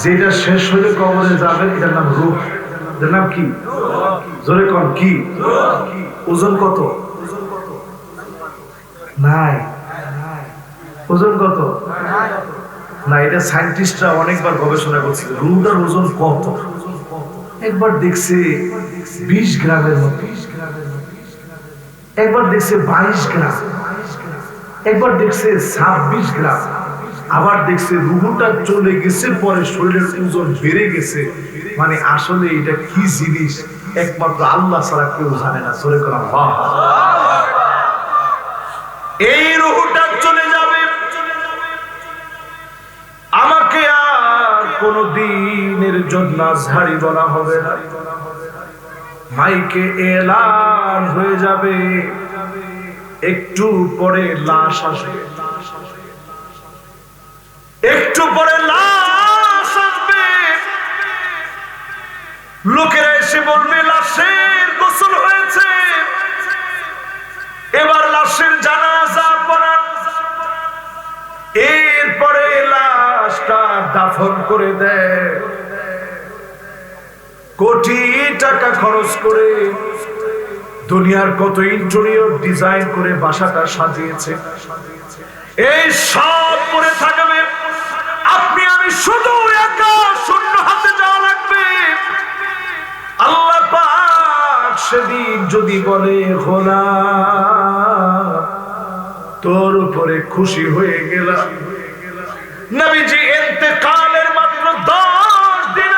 যেটা শেষ হলে কবরে যাবেন এটার নাম রূহ। এটার নাম কি? জোরে কোন কি? ওজন কত? নাই। ওজন কত? না, এটা সায়েন্টিস্টরা অনেকবার গবেষণা করছে, রুহটার ওজন কত। একবার দেখছে 20 গ্রামের মতো, একবার দেখছে 22 গ্রাম, একবার দেখছে 26 গ্রাম, আবার দেখছে রুহটা চলে গেছে পরে শরীরের ওজন বেড়ে গেছে। মানে আসলে এটা কি জিনিস একমাত্র আল্লাহ ছাড়া কেউ জানে না। সরে করা এই রুহটা চলে যাবে, আমাকে আর কোনদিনের জন্য ঝাড়ি বলা হবে না। মাইকে এলান হয়ে যাবে, একটু পরে লাশ আসবে, একটু পরে লাশ আসবে। লোকেরা এসে বলবে লাশের গোসল হয়েছে, এবার লাশের জানাজা পড়ান। এরপরে লাশটা দাফন করে দেয়। কোটি টাকা খরচ করে দুনিয়ার কত ইন্টেরিয়র ডিজাইন করে বাসাটা সাজিয়েছে, এই সব পরে থাকবে। আপনি আমি শুধু একা শূন্য হাতে যাওয়া লাগবে। আল্লাহ পাক সেদিন যদি বলে গোলাম তোর উপরে খুশি হয়ে গেলাম। নবীজি ইন্তেকালের মাত্র 10 দিন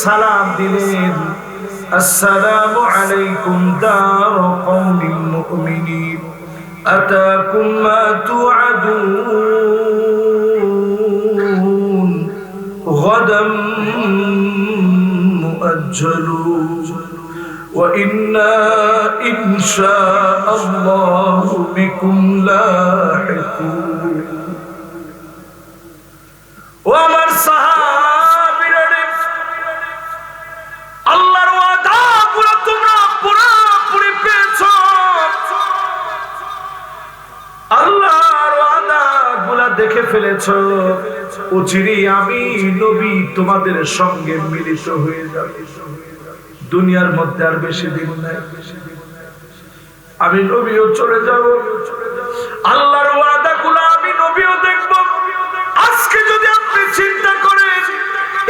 সালাম দিলেন, আসসালামু আলাইকুম দার কওমিল মুমিনিন আতাকুম মা তুআদুন গাদাম মুআজ্জালুন ওয়া ইন্না ইনশাআল্লাহু বিকুম লাহিকুন। ও আমার সাহাবীরা, আল্লাহর ওয়াদাগুলো তোমরা পুরোপুরি পেয়েছো। আল্লাহর ওয়াদাগুলো দেখে ফেলেছো। অচিরেই আমি নবী তোমাদের সঙ্গে মিলিত হয়ে যাব। দুনিয়ার মধ্যে আর বেশি দিন নাই, আমি নবীও চলে যাব। আল্লাহর ওয়াদাগুলো আমি নবীও দেখব। আজকে যদি আপনি চিন্তা করেন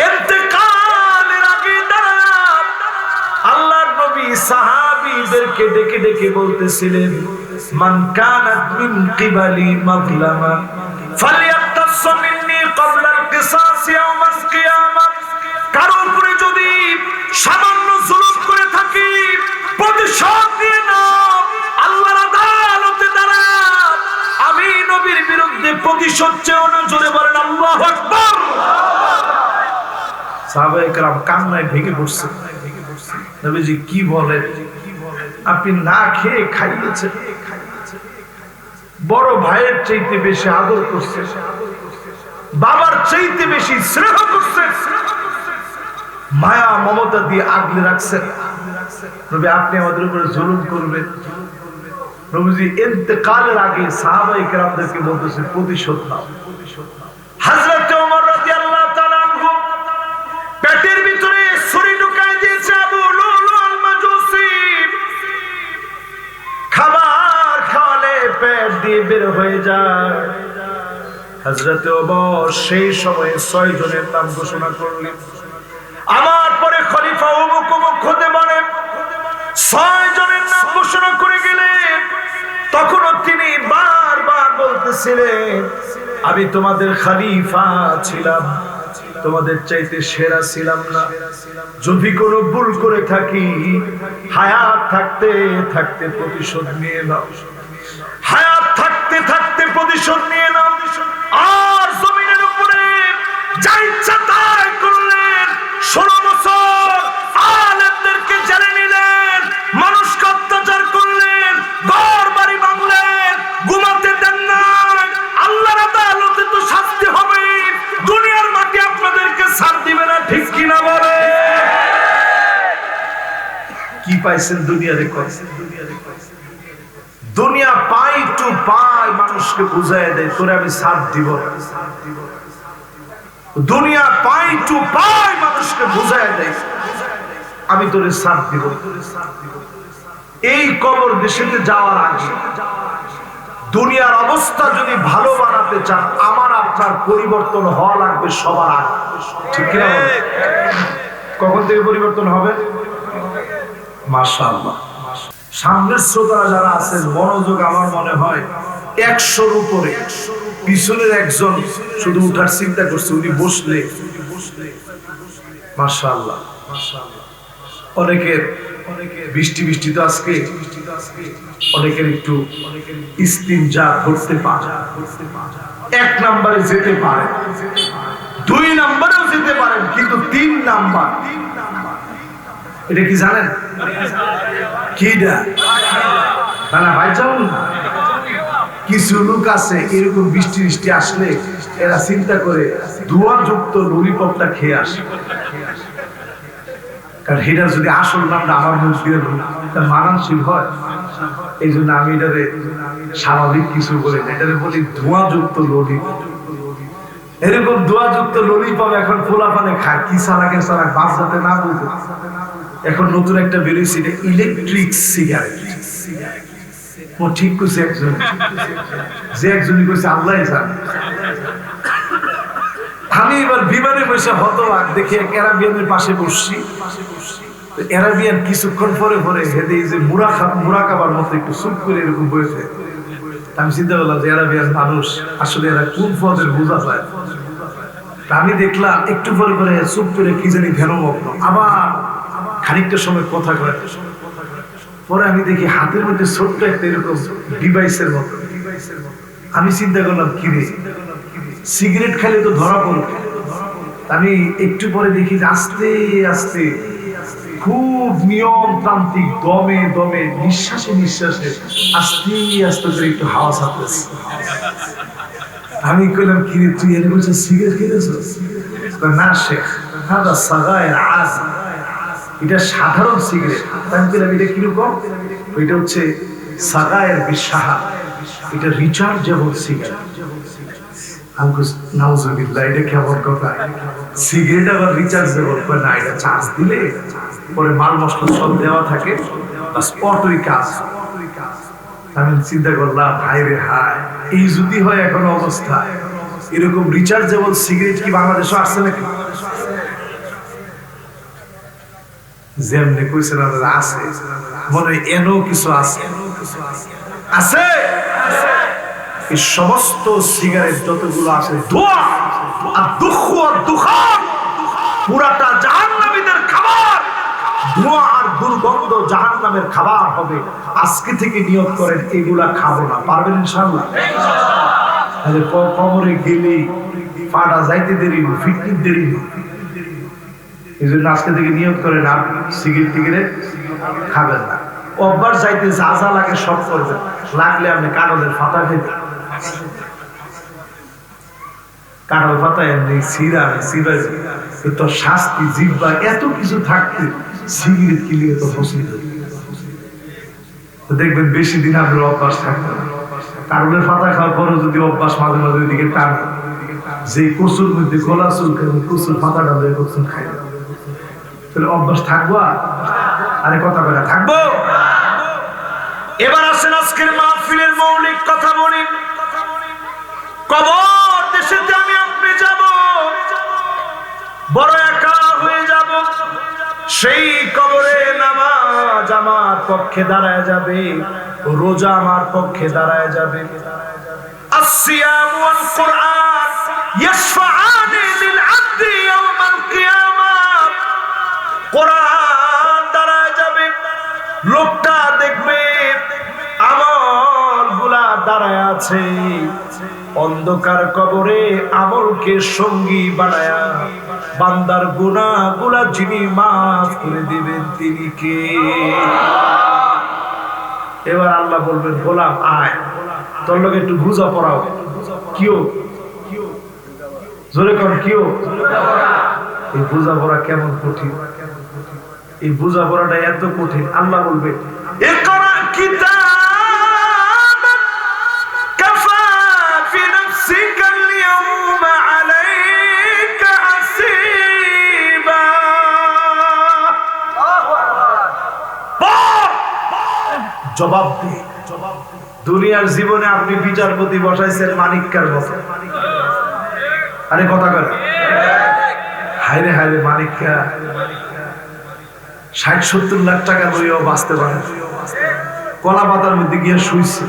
ইন্তেকালের আগে দাঁড়ান, আল্লাহর নবী সাহাবীদেরকে ডেকে ডেকে বলতেছিলেন, মান কানাত মিন কিবালি মাযলামা ফালইয়াক্তাস মিন্নি ক্বাবলা আল-কিসাস ইয়াওমাল কিয়ামাহ। কারো উপরে যদি সামান্য জুলুম করে থাকি, প্রতিশোধ নিয়ে নাও, আল্লাহর আদালতে দাঁড়াও। আমি নবীর বিরুদ্ধে প্রতিশোধ চেও না। জোরে বলেন আল্লাহু আকবার। সাহাবায়ে কেরাম কান্নায় ভেঙে পড়ছে। নবীজি কি বলেন? আপনি না খেয়ে খাইয়েছেন, বড় ভাইয়ের চাইতে বেশি আদর করছে, বাবার চাইতে বেশি স্নেহ করছে, মায়া মমতা দিয়ে আগলে রাখছেন। নবী আপনি আমাদের উপরে জুলুম করবেন? নবীজি ইন্তেকালের আগে সাহাবায়ে কেরামদেরকে বলতেছে প্রতিশোধ নাও। হযরত ওমর রাদিয়াল্লাহু তাআলা আনহু পেটের ভিতরে ছুরি ঢুকায় দিয়েছে আবু লুলু আল মাজুসি। খাবার খাওয়ালে পেট দিয়ে বের হয়ে যায়। হযরত ওমর সেই সময়ে 6 জনের নাম ঘোষণা করলেন। আমার পরে খলিফা অমুক অমুক হতে পারে, 6 জনের নাম ঘোষণা করে গেলেন। তখনও তিনি বারবার বলতেছিলেন, আমি তোমাদের খলিফা ছিলাম, তোমাদের চাইতে সেরা ছিলাম না। যদি কোনো ভুল করে থাকি, হায়াত থাকতে থাকতে প্রতিশোধ নিয়ে নাও, হায়াত থাকতে থাকতে প্রতিশোধ নিয়ে নাও। আর জমিনের উপরে যা ইচ্ছা তাই করলেন। 16 বছর আলেমদেরকে জেলে নিলেন, মানুষকে অত্যাচার করলেন, ঘর বাড়ি ভাঙলেন, ঘুমাতে দেন না। আল্লাহর আদালতে তো শাস্তি হবে, দুনিয়ার মাটি আপনাদেরকে ছাড় দিবে না, ঠিক কিনা বলে? কি পাইছেন দুনিয়ারে? দুনিয়া পাই টু পাই মানুষকে বুঝায় দেয়, তোরে আমি ছাড় দিব না। দুনিয়া পাই টু পাই মানুষকে বুঝায় দেয়, আমি তোরে ছাড় দিব। এই কবর দেশেতে যাওয়ার আগে দুনিয়ার অবস্থা যদি ভালো বানাতে চান, আমার আপনার পরিবর্তন হওয়া লাগবে সবার আগে, ঠিক কিনা? কখন থেকে পরিবর্তন হবে? মাশাআল্লাহ। সামনের শ্রোতারা যারা আছেন, মনোযোগ আমার মনে হয় 100-র উপরে। পিছনের একজন শুধু উঠার চিন্তা করছে, উনি বসলে মাশাআল্লাহ। অনেকের বৃষ্টি বৃষ্টি তো আজকে, অনেকের একটু ইস্তিনজা করতে পারে, 1 নম্বরে যেতে পারে, 2 নম্বরেও যেতে পারেন, কিন্তু 3 নাম্বার এটা কি জানেন? কিডা না ভাই, যান কিছু লোক আছে এরকম বৃষ্টি বৃষ্টি আসলে এরা চিন্তা করে ধোঁয়াযুক্ত ললিপপটা খেয়ে আসে। কারণ এটা যদি আসল নামটা আমার মুখ দিয়ে মানানসিক হয়, এই জন্য আমি এটারে স্বাভাবিক কিছু বলি না, এটারে বলি ধোঁয়াযুক্ত ললিপপ। এরকম ধোঁয়াযুক্ত ললিপপ এখন ফোলাফানে খায়, কি সালাকে সালাক বাস যাতে না বুঝে। এখন নতুন একটা বেরিয়েছে, ইলেকট্রিক সিগারেট। ঠিক করছে একজন, যে একজনই কইছে আল্লাহ জানে। আমি এবার বিমানে বসে হতবাক দেখে অ্যারাবিয়ানের পাশে বসছি। অ্যারাবিয়ান কিছুক্ষণ পরে পরে হেদে যে মুরাকাবার মতো একটু চুপ করে এরকম বসে। আমি চিন্তা করলাম যে অ্যারাবিয়ান মানুষ আসলে এরা কোন পদের বোঝা যায়। আমি দেখলাম একটু পরে পরে চুপ করে কি জানি ধ্যানমগ্ন, আবার খানিকটা সময় কথা কয়। পরে আমি দেখি হাতের মধ্যে ছোট্ট একটা এরকম ডিভাইসের মতো। আমি চিন্তা করলাম কি রে, সিগারেট খেলে তো ধরা পড়বে। আমি একটু পরে দেখি যে আস্তে আস্তে খুব নিয়মতান্ত্রিক দমে দমে নিঃশ্বাসে নিঃশ্বাসে আস্তে আস্তে করে একটু হাওয়া ছাড়তেছে। আমি কইলাম কি রে, তুই এনে বলছিস সিগারেট খেতেছিস? না শেখ, এটা সাধারণ সিগারেট। আমি কইলাম এটা কিরকম? এটা হচ্ছে সাগায়ের বিশাহা, এটা রিচার্জেবল সিগারেট। আমি কই নাউজুবিল্লাহ, এটা কেমন কথা? সিগারেট আবার রিচার্জেবল? না, এটা চার্জ দিলে পরে মাল মশলা সব দেওয়া থাকে, স্পটই কাজ। আমি চিন্তা করলাম হায় রে হায়, এই যদি হয় এখন অবস্থা, এরকম রিচার্জেবল সিগারেট কি বাংলাদেশে আসছে নাকি? যেমনি কইছেন আপনারা আছে, মনে হয় এনো কিছু আছে আছে। এই সমস্ত সিগারেট যতগুলো আছে ধোঁয়া আর দুঃখ আর দুখান, পুরাটা জাহান্নামীদের খাবার। ধোঁয়া আর দুর্গন্ধ জাহান্নামের খাবার হবে। আজকে থেকে নিয়ত করেন এগুলা খাবো না। পারবেন ইনশাআল্লাহ? তাহলে কবরে গেলে পাটা যাইতে দেরি, ফিটনিক দেরি। এই জন্য আজকে থেকে নিয়ত করেন আর সিগারেট টিগারেট খাবেন না। অভ্যাস যাইতে যা যা লাগে সব করবেন। লাগলে আপনি কাগজের ফাতা খেতে, কাগজ ফাতা এমনি সিরা সিরাজ তো শাস্তি জিব্বা এত কিছু থাকতে সিগারেট কিলিয়ে তো ফসল দেখবেন বেশি দিন আপনার অভ্যাস থাকবে না। কাগজের ফাতা খাওয়ার পরও যদি অভ্যাস মাঝে মাঝে ওইদিকে টানে, যে কচুর মধ্যে গলা চুলকে কচুর ফাতাটা দিয়ে কচুর খাই, তাহলে অভ্যাস থাকবো? আরে কথা বলে থাকবো। এবার আসেন আজকের মাহফিলের মৌলিক কথা বলি। কবর দেশেতে আমি আপনি যাব, বড় একা হয়ে যাব। সেই কবরে নামাজ আমার পক্ষে দাঁড়ায় যাবে, রোজা আমার পক্ষে দাঁড়ায় যাবে। আসসিয়াম ওয়াল কুরআন ইয়াশফাআনি লিল আবদি ইয়াওমাল কিয়ামাহ। কোরআন দাঁড়ায় যাবে, লোকটা দেখবে আমলগুলা দাঁড়ায় আছে। অন্ধকার কবরে আমলকে সঙ্গী বানায়া বান্দার গুনাহগুলা যিনি মাফ করে দিবেন তিনি কে? এবার আল্লাহ বলবেন, গোলাম আয়, তোর লোক একটু বুঝা পড়াও। কিও জোরে কর, কিও? এই বুঝা পড়া কেমন কঠিন! এই বুঝা পড়াটা এত কঠিন, আল্লাহ বলবে ইকরা কিতাবাক কাফা ফি নাফসিকা আল-ইয়াওমা আলাইকা হাসিবা। জবাব দে। দুনিয়ার জীবনে আপনি বিচারপতি বসাইছেন মানিক্কার মতো। আরে কথা কর, হায়রে হায়রে মানিক্কা ৬০-৭০ লাখ টাকা লইয়াও বাঁচতে পারে, কলা পাতার মধ্যে গিয়ে শুইছে।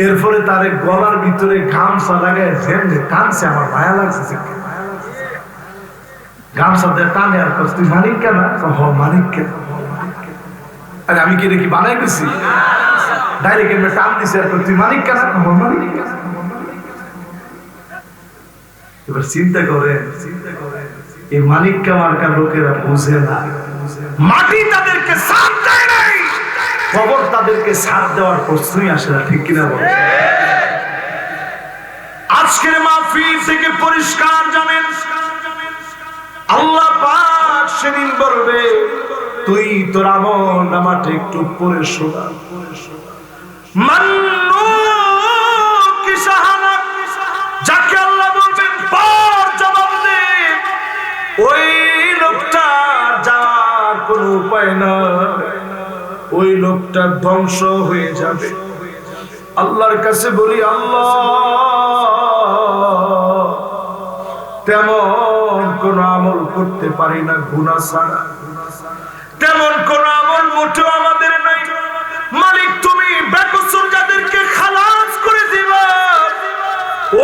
এরপরে তার গলার ভিতরে গামছা লাগায় যেমনি টানছে, আমার মায়া লাগছে। গামছা দিয়ে টানে আর তুই মানিক্কা না? মানিক্কা। আরে আমি কি দেখি বানাই গেছি? ডাইরেক্ট এমনি টান দিছে আর তুই মানিক্কা না? মানিক্কা। এবার চিন্তা করেন, এই মানিক্কা মার্কা লোকেরা বুঝে না, মাটি তাদেরকে সাথ দেয় নাই, কবর তাদেরকে সাথ দেওয়ার প্রশ্নই আসে না। ঠিক কিনা বল? আজকের মাহফিল থেকে পরিষ্কার জানেন, আল্লাহ পাক সেদিন বলবে তুই তোর আমল নামাটা একটু পড়ে শোনা। যাকে আল্লাহ বলবেন পর জবাব দে, ওই লোকটার যাওয়ার কোনো উপায় নয়, ওই লোকটা ধ্বংস হয়ে যাবে। আল্লাহর কাছে বলি, আল্লাহ তেমন কোন আমল করতে পারি না গুনাহ ছাড়া, তেমন কোন আমল মোটেও আমাদের নাই। মালিক তুমি বেকসুর যাদেরকে খালাস করে দিবা,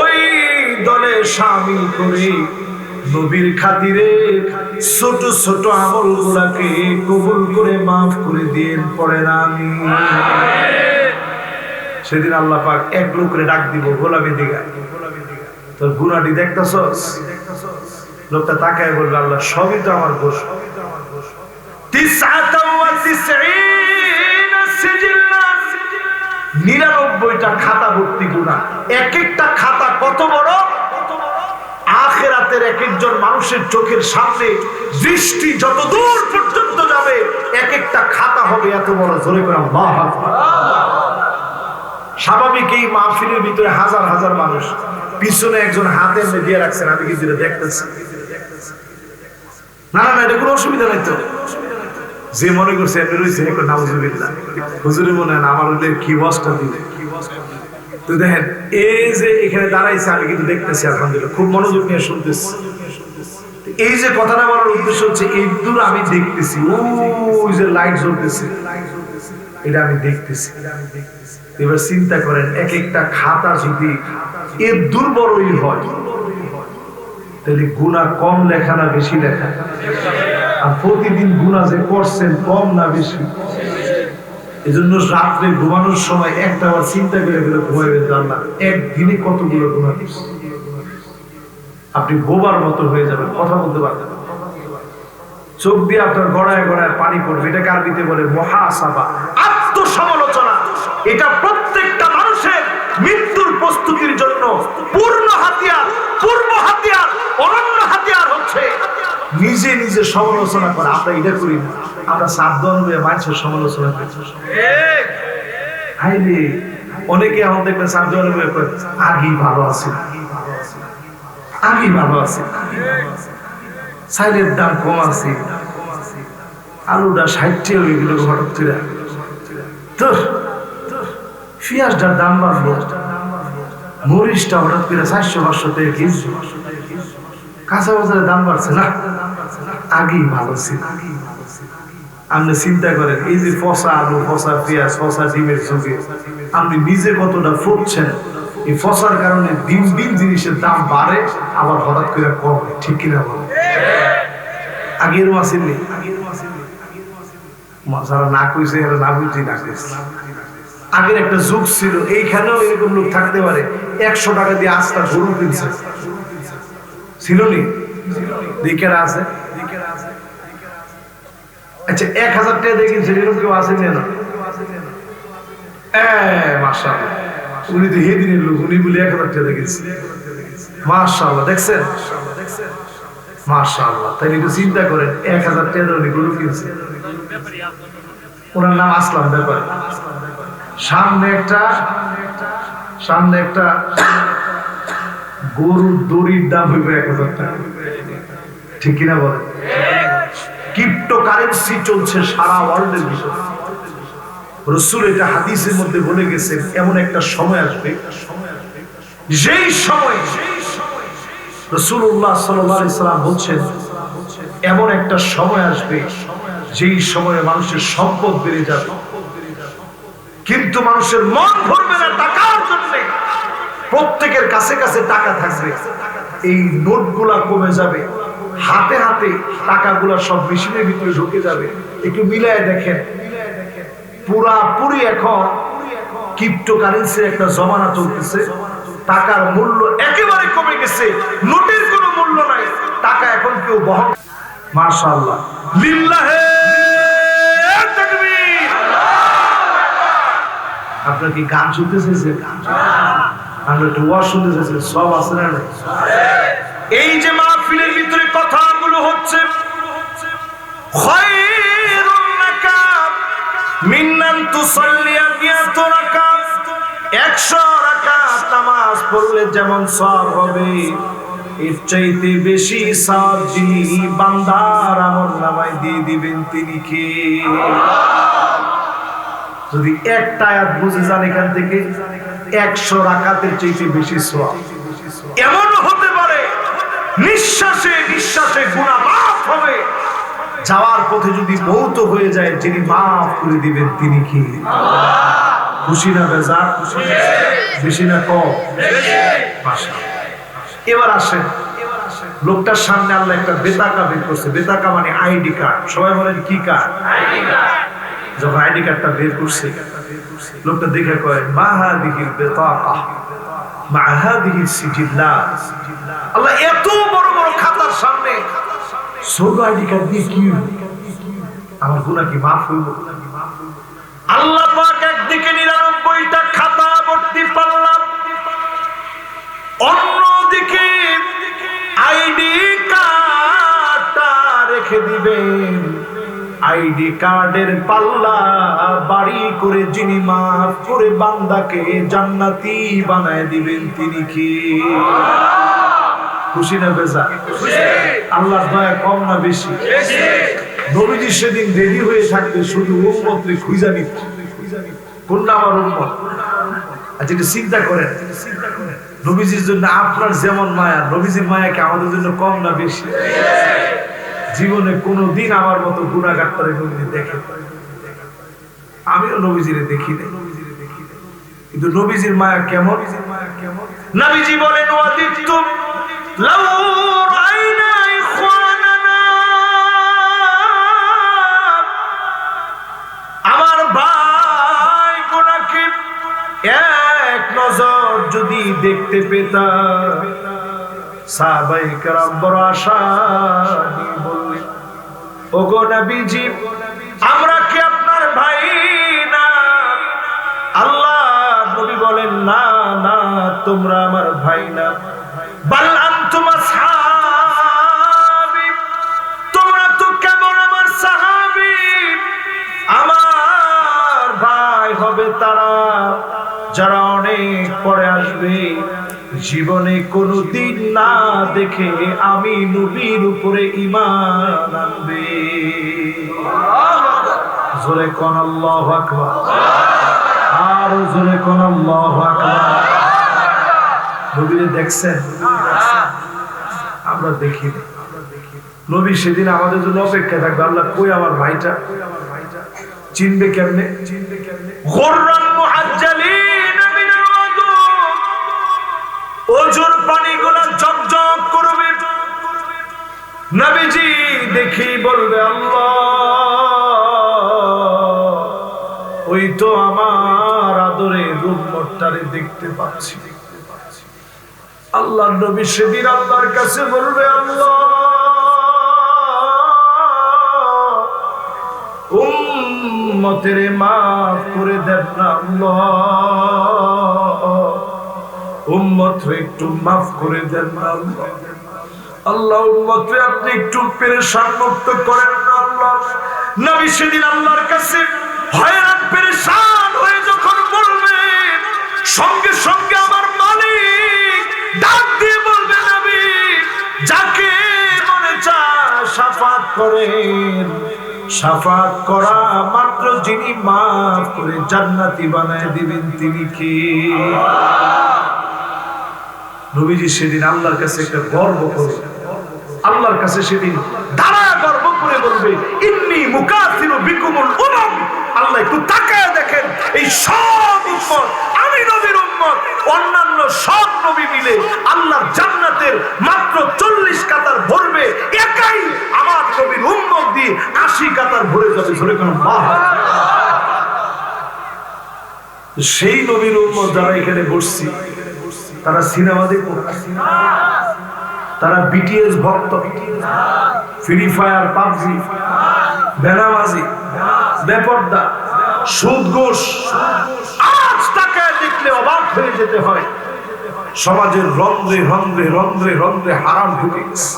ওই দলের শামিল করে নবীর খাতিরে ছোট ছোট আমলগুলোকে কবুল করে মাফ করে দিয়েন, পড়েন আমিন। সেদিন আল্লাহ পাক এক লোকরে ডাক দিব, গোলামি দিগা তোর গুনাহটি দেখতেছস? লোকটা তাকায় বলবে, আল্লাহ সবই তো আমার দোষ। 99টা খাতা ভর্তি গুনাহ, এক একটা খাতা কত বড়! আখিরাতের এক একজন মানুষের চোখের সামনে দৃষ্টি যত দূর পর্যন্ত যাবে, এক একটা খাতা হবে এত বড়। জোরে করে আল্লাহু আকবার। স্বাভাবিক এই মাহফিলের ভিতরে হাজার হাজার মানুষ, পিছনে একজন হাতে দিয়ে রাখছেন, আমি কিন্তু দেখতেছি। না না, এটা কোনো অসুবিধা নাই তো। যে মনে করছে এমনি রয়েছে, নাউজুবিল্লাহ, হুজুরে মনে হয় আমার ওদের কি ওয়াজটা দিলে। তো দেখেন, এই যে এখানে দাঁড়াইছে, আমি কিন্তু দেখতেছি, আলহামদুলিল্লাহ খুব মনোযোগ নিয়ে শুনতেছি। এই যে কথাটা বলার উদ্দেশ্য হচ্ছে, এই দূর আমি দেখতেছি, ওই যে লাইট জ্বলতেছে, এটা আমি দেখতেছি। এবার চিন্তা করেন, এক একটা খাতা যদি এর দুর্বলই হয়, তাহলে গুনাহ কম লেখা না বেশি লেখা? আর প্রতিদিন গুনাহ যে করছেন, কম না বেশি? এজন্য রাত্রে ঘুমানোর সময় একটা বার চিন্তা করে ফেলে ঘুমাইবেন, আল্লাহ একদিনে কতগুলো গুনাহ করছি। আপনি বোবার মতো হয়ে যাবেন, কথা বলতে পারবেন, চোখ দিয়ে আপনার গড়ায় গড়ায় পানি পড়বে। এটাকে আরবিতে বলে মুহাসাবা, আত্মসমালোচনা। এটা প্রত্যেকটা মানুষের মৃত্যুর প্রস্তুতির জন্য পূর্ণ হাতিয়ার, পূর্ব হাতিয়ার, অনন্য হাতিয়ার হচ্ছে নিজে নিজে সমালোচনা করা। আমরা এটা করি না, আমরা সাবধান হয়ে মানুষের সমালোচনা করি। অনেকে এখন দেখবেন সাবধান হয়ে করে, আগেই ভালো আছে, আগেই ভালো আছে, চাইলের দাম কম আছে, আলুটা 60 হয়ে গেল হঠাৎ করে, তোর পেঁয়াজটার দাম বাড়লো, মরিচটা হঠাৎ করে 400-500 টাকা কেজি, কাঁচা বাজারের দাম বাড়ছে না, আগেই ভালো ছিল। আপনি চিন্তা করেন, এই যে ফসা আলু, ফসা পেঁয়াজ, ফসা ডিমের যুগে আপনি নিজে কতটা ফুটছেন, এই ফসার কারণে দিন দিন জিনিসের দাম বাড়ে, আবার হঠাৎ করে কমে, ঠিক কিনা বলে? আগের মাসিনি যারা না কইছে, এরা না বুঝি না কইছে। আগের একটা যুগ ছিল, এইখানেও এরকম লোক থাকতে পারে 100 টাকা দিয়ে আস্তা গরু কিনছে, ছিল নি? দিকেরা আছে। আচ্ছা, 1000 টাকা দিয়ে কিনছে, এরকম কেউ আছে না? মাশাআল্লাহ, উনি তো হেদিনের লোক, উনি বলে 1000 টাকা দিয়ে কিনছে। মাশাআল্লাহ, দেখছেন? মাশাআল্লাহ। তাই একটু চিন্তা করেন, 1000 টাকা দিয়ে উনি গরু কিনছে। ওনার নাম আসলাম ব্যাপারী। সামনে একটা গরুর দড়ির দাম হইবে 1000 টাকা, ঠিক কিনা বলেন? ক্রিপ্টোকারেন্সি চলছে সারা ওয়ার্ল্ডের ভিতরে। রাসূল এটা হাদিসের মধ্যে বলে গেছেন, এমন একটা সময় আসবে, যেই সময় রাসূলুল্লাহ সাল্লাল্লাহু আলাইহি সাল্লাম বলছেন, এমন একটা সময় আসবে যেই সময়ে মানুষের সম্পদ বেড়ে যাবে, কিন্তু মানুষের মন ভরবে না টাকার জন্য। প্রত্যেকের কাছে কাছে টাকা থাকবে, এই নোটগুলা কমে যাবে, হাতে হাতে টাকাগুলা সব মেশিনের ভিতরে ঢুকে যাবে। একটু মিলায় দেখেন, পুরাপুরি এখন ক্রিপ্টোকারেন্সির একটা জমানা চলতেছে। টাকার মূল্য একেবারে কমে গেছে, নোটের কোনো মূল্য নাই, টাকা এখন কেউ বহন। মাশাআল্লাহ, লিল্লাহে তাকবীর। আপনারা কি গান শুনতে চাইছেন? আমরা একটু ওয়াজ শুনতে চাইছেন, সব আছে না? এই যে মাহফিলের ভিতরে কথাগুলো হচ্ছে, খায়রুন লাকা মিন্নান তুসাল্লিয়া 100 রাকাত নামাজ পড়লে যেমন সওয়াব হবে, এর চাইতে বেশি সওয়াব যিনি বান্দার আমলনামায় দিয়ে দিবেন তিনি কে? যদি একটা আয়াত বুঝে যান এখান থেকে, 100 রাকাতের চাইতে বেশি সওয়াব। এমন হতে পারে নিঃশ্বাসে নিঃশ্বাসে গুনাহ মাফ হবে, যাওয়ার পথে যদি মৌত হয়ে যায়, যিনি মাফ করে দিবেন তিনি কি? খুশি না বেজার? বেশি না কম? এবার আসেন, লোকটার সামনে আল্লাহ একটা বেতাকা বের করছে। বেতাকা মানে আইডি কার্ড। সবাই বলেন কি কার্ড? ID card. যখন আইডি কার্ডটা বের করছে, লোকটা দেখে কয় মা হাদিহিল বেতাকা মা হাদিহি সিজিল্লাত। আল্লাহ এত বড় বড় খাতার সামনে ছোট আইডি কার্ড দিয়ে কি আমার গুনাহ কি মাফ হইব? আল্লাহ পাক একদিকে 99টা খাতা ভর্তি পাল্লাম, অন্যদিকে আইডি কার্ডটা রেখে দিবেন। আইডি কার্ডের পাল্লা বাড়ি করে যিনি মাফ করে বান্দাকে জান্নাতি বানায় দিবেন তিনি কি? খুশি না বেজা? আল্লাহর দয়া কম না বেশি? নবীজি সেদিন রেডি হয়ে থাকবে, শুধু উম্মতকে খুঁজা নিত, কোনটা আমার উম্মত। আচ্ছা এটা চিন্তা করেন, নবীজির জন্য আপনার যেমন মায়া, নবীজির মায়া কি আমাদের জন্য কম না বেশি? জীবনে কোনোদিন আমার মতো গুনাহগারটারে নবীজি দেখে, আমিও নবীজিরে দেখি নাই, কিন্তু নবীজির মায়া কেমন? নবীজি বলেন ওয়াদিতু লাউ রাআইনা ইখওয়ানানা, আমার ভাই গুনাহকে এক নজর যদি দেখতে পেতাম। সাহাবায়ে কেরাম বড় আশা নিয়ে বললেন, ওগো নবীজি আমরা কি আপনার ভাই না? আল্লাহ নবী বলেন না না, তোমরা আমার ভাই না, বাল আনতুম আসহাবী, তোমরা তো কেবল আমার সাহাবী। আমার ভাই হবে তারা যারা অনেক পরে আসবে, জীবনে কোনদিন না দেখে আমি নবীর উপরে ঈমান আনবে। জোরে কোন আল্লাহু আকবার, আর জোরে কোন আল্লাহু আকবার। নবীরে দেখছেন? আমরা দেখি না। নবী সেদিন আমাদের জন্য অপেক্ষা থাকবে, আল্লাহ কই আমার ভাইটা? চিনবে কেমনে? গুররান মুআজ্জালিন মিনাল ওযু, ওজুর পানিগুলো ঝকঝক করবে। নবীজি দেখি বলবে আল্লাহ ওই তো আমার আদরের উম্মতটারে দেখতে পাচ্ছি। আল্লাহর নবী সেদিন আল্লাহর কাছে বলবে আল্লাহ উম্মতেরে মাফ করে দেন না আল্লাহ, উম্মতরে একটু মাফ করে দেন না আল্লাহ। আল্লাহ উম্মতরে আপনি একটু পেরেশান মুক্ত করেন না আল্লাহ। নবী সেদিন আল্লাহর কাছে হয়রান পেরেশান হয়ে যখন বলবে, সঙ্গে সঙ্গে আমার মালিক ডাক দিয়ে বলবে নবী যাকে মনে চায় শাফাত করেন। শাফাত করা মাত্র যিনি মাফ করে জান্নাতি বানায় দিবেন তিনি কে? নবীজি সেদিন আল্লাহর কাছে একটা গর্ব করবে, আল্লাহর কাছে সেদিন দাঁড়ায় গর্ব করে বলবে ইন্নী মুকাসিরু বিকুমুল উমাম। আল্লাহ একটু তাকায় দেখেন, এই সব উম্মত আমি নবীর উম্মত, অন্যান্য সব নবী মিলে আল্লাহর জান্নাতের মাত্র 40 কাতার ভরবে, একাই আমার নবীর উম্মত দিয়ে 80 কাতার ভরে যাবে। ধরে কোন সেই নবীর উম্মত যারা এখানে বসছি, তারা সিনেমা দেখো, তারা বিটিএস ভক্ত, ফ্রি ফায়ার, পাবজি, বেনামাজি, বেপরদা, সুদ ঘুষ, আজ তাকে দেখলে অবাক হয়ে যেতে হয়। সমাজের রন্ধ্রে রন্ধ্রে রন্ধ্রে রন্ধ্রে হারাম ঢুকে গেছে।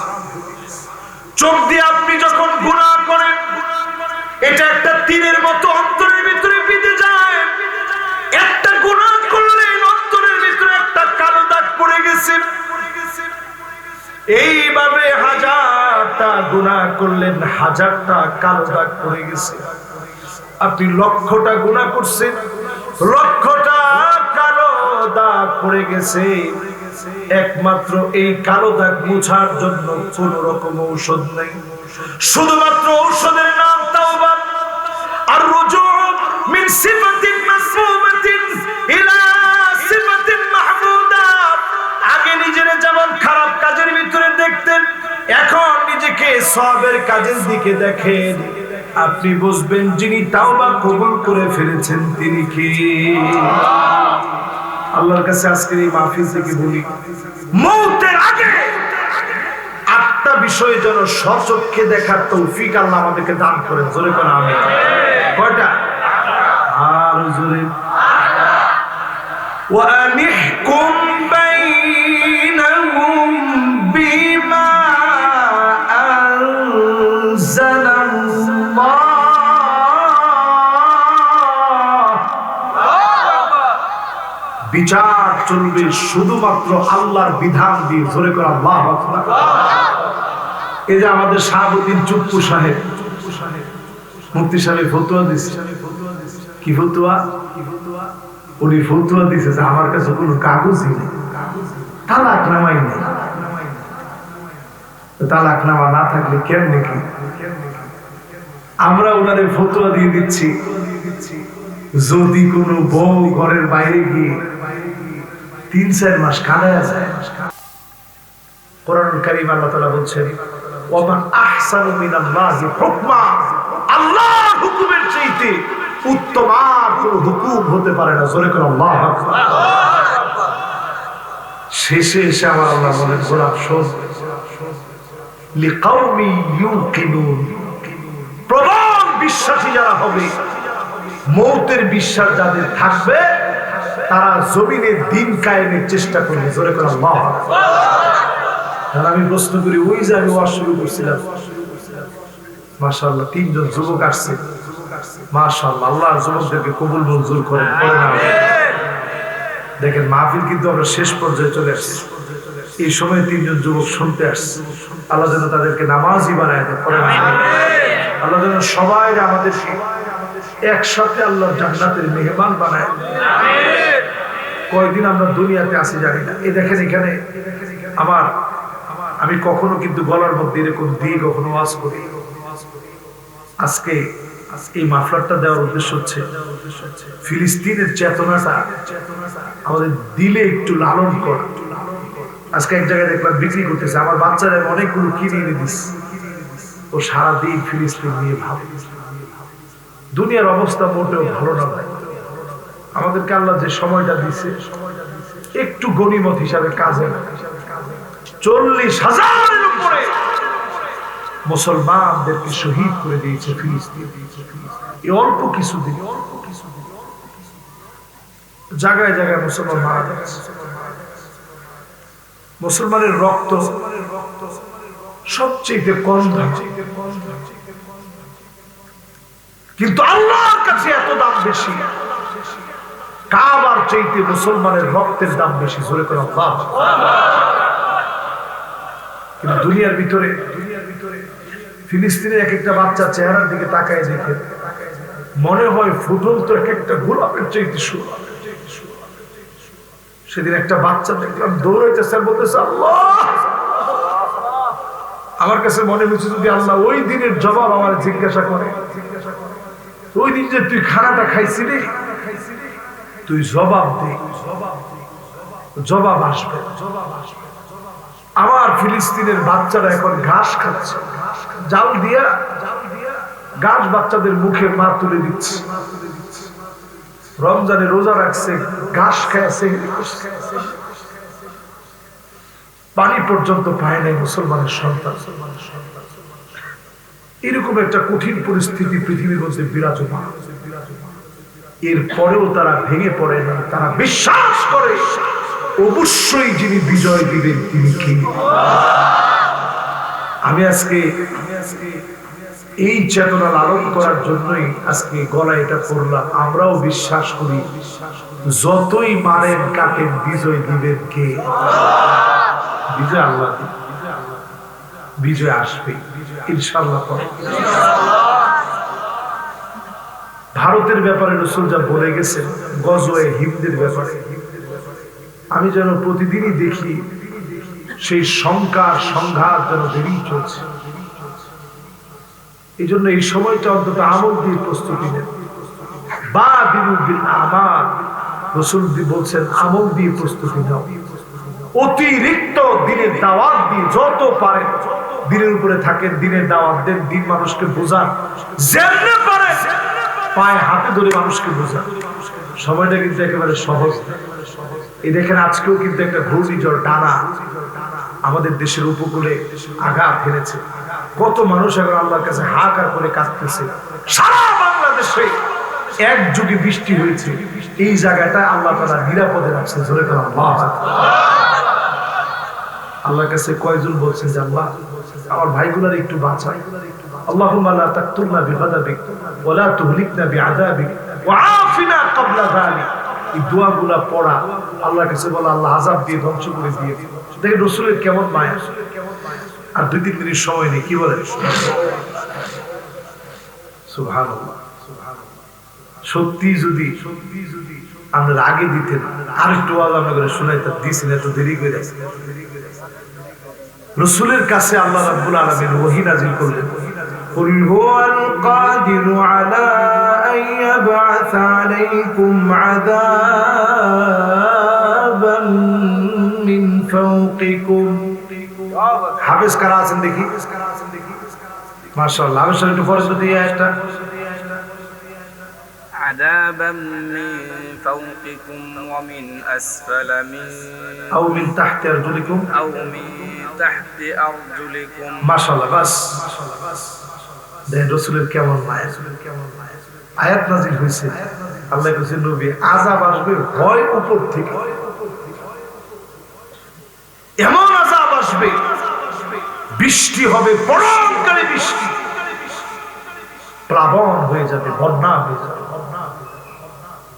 চোখ দিয়ে আপনি যখন গুনাহ করেন, এটা একটা তীরের মতো অন্তরের ভিতরে বিঁধে যায়। একটা গুনাহ করলে অন্তরের ভিতরে একটা কালো দাগ পড়ে গেছে। এইভাবে হাজারটা গুনাহ করলেন, হাজারটা কালো দাগ পড়ে গেছে। আপনি লক্ষটা গুনাহ করছেন, লক্ষটা কালো দাগ পড়ে গেছে। একমাত্র এই কালো দাগ মুছার জন্য কোন রকম ঔষধ নেই, শুধুমাত্র ঔষধের নাম তাওবা। আর রুজু মিন সিফাতিন মাসফুমাতিন ইলা সিফাতিন মাহমুদা। আগে নিজের যেমন খারাপ সওয়াবের কাজের দিকে দেখেন, আপনি বুঝবেন যিনি তাওবা কবুল করে ফেলেছেন তিনি কে। আল্লাহর কাছে আজকের এই মাহফিল থেকে বলি, মওতের আগে 8টা বিষয় যেন স্বচক্ষে দেখার তৌফিক আল্লাহ আমাদেরকে দান করেন। জোরে করে আমিন। কয়টা? আর জোরে। وَأَنِحْكُمْ بَيْنَهُمْ بِمَا أَنزَلَ اللَّهُ। বিচার চলবে শুধুমাত্র আল্লাহর বিধান দিয়ে। জোরে করে আল্লাহু আকবার। এই যে আমাদের শাহাবুদ্দিন চুপ্পু সাহেব, মুফতি সাহেব ফতোয়া দিচ্ছে। কি ফতোয়া? উনি ফতোয়া দিছে যে আমার কাছে কোনো কাগজই নেই, তালাক নামাই নেই। তালাক নামা না থাকলে কেমনে কি? আমরা ওনারে ফতোয়া দিয়ে দিচ্ছি, যদি কোনো বউ ঘরের বাইরে গিয়ে 3-4 মাস কাটায়া যায়, কোরআনুল কারীম আল্লাহ তাআলা বলছেন, ওয়া আহসানু মিনাল্লাহি হুকমা, আল্লাহর হুকুমের চাইতে উত্তম আর কোনো হুকুম হতে পারে না। জোরে করে আল্লাহু আকবার। শেষে এসে আমার আল্লাহ বলেন, গোলাপ শোন, লিকাউমি ইউকিনুন, প্রবল বিশ্বাসী যারা হবে, মওতের বিশ্বাস যাদের থাকবে, তারা জমিনে দিন কায়েমের চেষ্টা করবে। জোরে করে আল্লাহু আকবার। আর আমি প্রশ্ন করি, ওই যে আমি ওয়াজ শুরু করছিলাম, মাশাআল্লাহ 3 জন যুবক আসছে, মাশাআল্লাহ, আল্লাহ যুবকদেরকে কবুল মঞ্জুর করেন। দেখেন মাহফিল কিন্তু আমরা শেষ পর্যায়ে চলে আসছি। এই সময় 3 জন যুবক শুনতে আসছে। আল্লাহ যেন তাদেরকে নামাজি বানায় দেন। আল্লাহ যেন সবাই আমাদেরকে একসাথে আল্লাহর জান্নাতের মেহমান বানায়। কয়দিন আমরা দুনিয়াতে আসি জানি না। এই দেখেন এখানে আমি কখনো কিন্তু গলার মধ্যে এরকম দিয়ে কখনো ওয়াজ করি। আজকে এই মাফলারটা দেওয়ার উদ্দেশ্য হচ্ছে ফিলিস্তিনের চেতনাটা আমাদের দিলে একটু লালন করা। আজকে এক জায়গায় দেখলাম বিক্রি করতেছে, আমার বাচ্চারা অনেকগুলো কিনে এনে দিচ্ছে, ও সারাদিন ফিলিস্তিন নিয়ে ভাবে। দুনিয়ার অবস্থা মোটেও ভালো না ভাই। আমাদেরকে আল্লাহ যে সময়টা দিছে একটু গনিমত হিসাবে কাজে লাগে। 40,000-এর উপরে মুসলমানদেরকে শহীদ করে দিয়েছে ফিলিস্তিন। এই অল্প কিছুদিন জায়গায় জায়গায় মুসলমান মারা যাচ্ছে। মুসলমানের রক্ত সবচেয়ে কম দাম, কিন্তু আল্লাহর কাছে এত দাম বেশি। কাবার চাইতে মুসলমানের রক্তের দাম বেশি। জোরে করে আল্লাহ। কিন্তু দুনিয়ার ভিতরে ফিলিস্তিনের এক একটা বাচ্চা চেহারার দিকে তাকায় দেখে মনে হয় ফুটন্ত এক একটা গোলাপের চাইতে সুন্দর। সেদিন একটা বাচ্চা দেখলাম দৌড়াইতেছে, বলতেছে আল্লাহ। আমার কাছে মনে হচ্ছে যদি আল্লাহ ওই দিনের জবাব আমার জিজ্ঞাসা করে, ওই দিন যে তুই খানাটা খাইছিলি, তুই জবাব দে, জবাব আসবে। আমার ফিলিস্তিনের বাচ্চারা এখন ঘাস খাচ্ছে, জাল দিয়া ঘাস বাচ্চাদের মুখে মা তুলে দিচ্ছে। রমজানে রোজা রাখছে, ঘাস খাইছে, পানি পর্যন্ত পায় নাই মুসলমানের সন্তান। এরকম একটা কঠিন পরিস্থিতি পৃথিবীর মধ্যে বিরাজমান। এরপরেও তারা ভেঙে পড়ে না, তারা বিশ্বাস করে অবশ্যই যিনি বিজয় দিবেন তিনি কে। আমি আজকে এই চেতনা লালন করার জন্যই আজকে গলায় এটা পড়লাম। আমরাও বিশ্বাস করি যতই মারেন কাটেন বিজয় দিবেন কে? বিজয় আল্লাহ, বিজয় আসবে ইনশাআল্লাহ। ভারতের ব্যাপারে রাসূল যা বলে গেছেন, গজওয়ে হিন্দের ব্যাপারে, আমি যেন প্রতিদিনই দেখি সেই সংঘাত যেন বেরিয়ে চলছে। এই জন্য এই সময়টা অন্তত আমল দিয়ে প্রস্তুতি নেন। বাদিরু বিল আমাল, রাসূল বলছেন আমল দিয়ে প্রস্তুতি নাও। অতিরিক্ত দিনের দাওয়াত দিয়ে যত পারেন দিনের উপরে থাকেন, দিনের দাওয়াত দেন, দিন মানুষকে বোঝান, যেমনে পারে পায়ে হাতে ধরে মানুষকে বোঝান। সময়টা কিন্তু একেবারে সহজ না। এই দেখেন আজকেও কিন্তু একটা ঘূর্ণিঝড় টানা আমাদের দেশের উপকূলে আঘাত ফেলেছে। কত মানুষ এখন আল্লাহর কাছে হাহাকার করে কাঁদতেছে। সারা বাংলাদেশে এক যুগে বৃষ্টি হয়েছে, এই জায়গাটা আল্লাহ তাআলা নিরাপদে রাখছে। জোরে করে আল্লাহ। আল্লাহর কাছে কয়জন বলছেন যে আল্লাহ আমার ভাইগুলোর একটু বাঁচাই, আল্লাহুম্মা লা তাকতুলনা বিগাদাবিক ওয়া লা তুহলিকনা বিআযাবিক ওয়া আফিনা ক্বাবলা যালিক। এই দোয়াগুলো পড়া আল্লাহর কাছে বলা, আল্লাহ আযাব দিয়ে ধ্বংস করে দিয়ে। দেখেন রাসূলের কেমন মায়া। আর 2-3 মিনিট সময় নেই, কি বলেন? সুবহানাল্লাহ। সত্যি যদি আমরা আগে দিতেন আরেকটু আওয়াজ আমরা করে শোনাইতাম, দিছেন এত দেরি করে। রাসূলের কাছে আল্লাহ রাব্বুল আলামিন ওহী নাযিল করলেন, কুল হুয়াল কাদিরু আলা আন ইয়াবআসা আলাইকুম আযাবান মিন ফাওকিকুম। হাফেজ কারা আছেন দেখি? মাশাআল্লাহ। আমি একটু পড়ে যদি একটা عذابا من فوقكم ومن أسفل منكم أو من تحت أرجلكم মাশাআল্লাহ। বাস দেখেন রাসূলের কেমন মায়া। আয়াত নাযিল হয়েছে, আল্লাহ বলেছেন নবী আযাব আসবে ভয় উপর থেকে, এমন আযাব আসবে, বৃষ্টি হবে, পরমকারী বৃষ্টি, প্লাবন হয়ে যাবে, বন্যা হয়ে যাবে,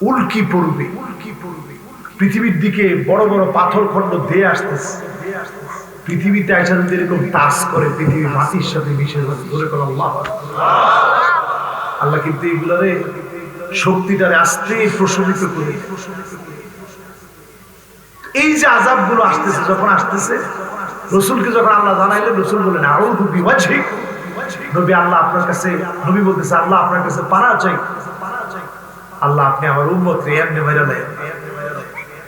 উল্কি পড়বে, পৃথিবীর দিকে বড় বড় পাথর খন্ড ধেয়ে আসতেছে। পৃথিবীতে আইসা যদি এরকম টাচ করে, পৃথিবী মাটির সাথে মিশে যাবে। ধরে করো আল্লাহ। আল্লাহ কিন্তু এইগুলারে শক্তিটারে আস্তে প্রশমিত করে। এই যে আযাব গুলো আসতেছে, যখন আসতেছে রাসূলকে যখন আল্লাহ জানাইলেন, রাসূল বলেন আউযু বিওয়াজহিক। নবী আল্লাহ আপনার কাছে, নবী বলতেছে আল্লাহ আপনার কাছে পানাহ চাই, আল্লাহ আপনি আমার উম্মত রে এমনি মাইরা দেন,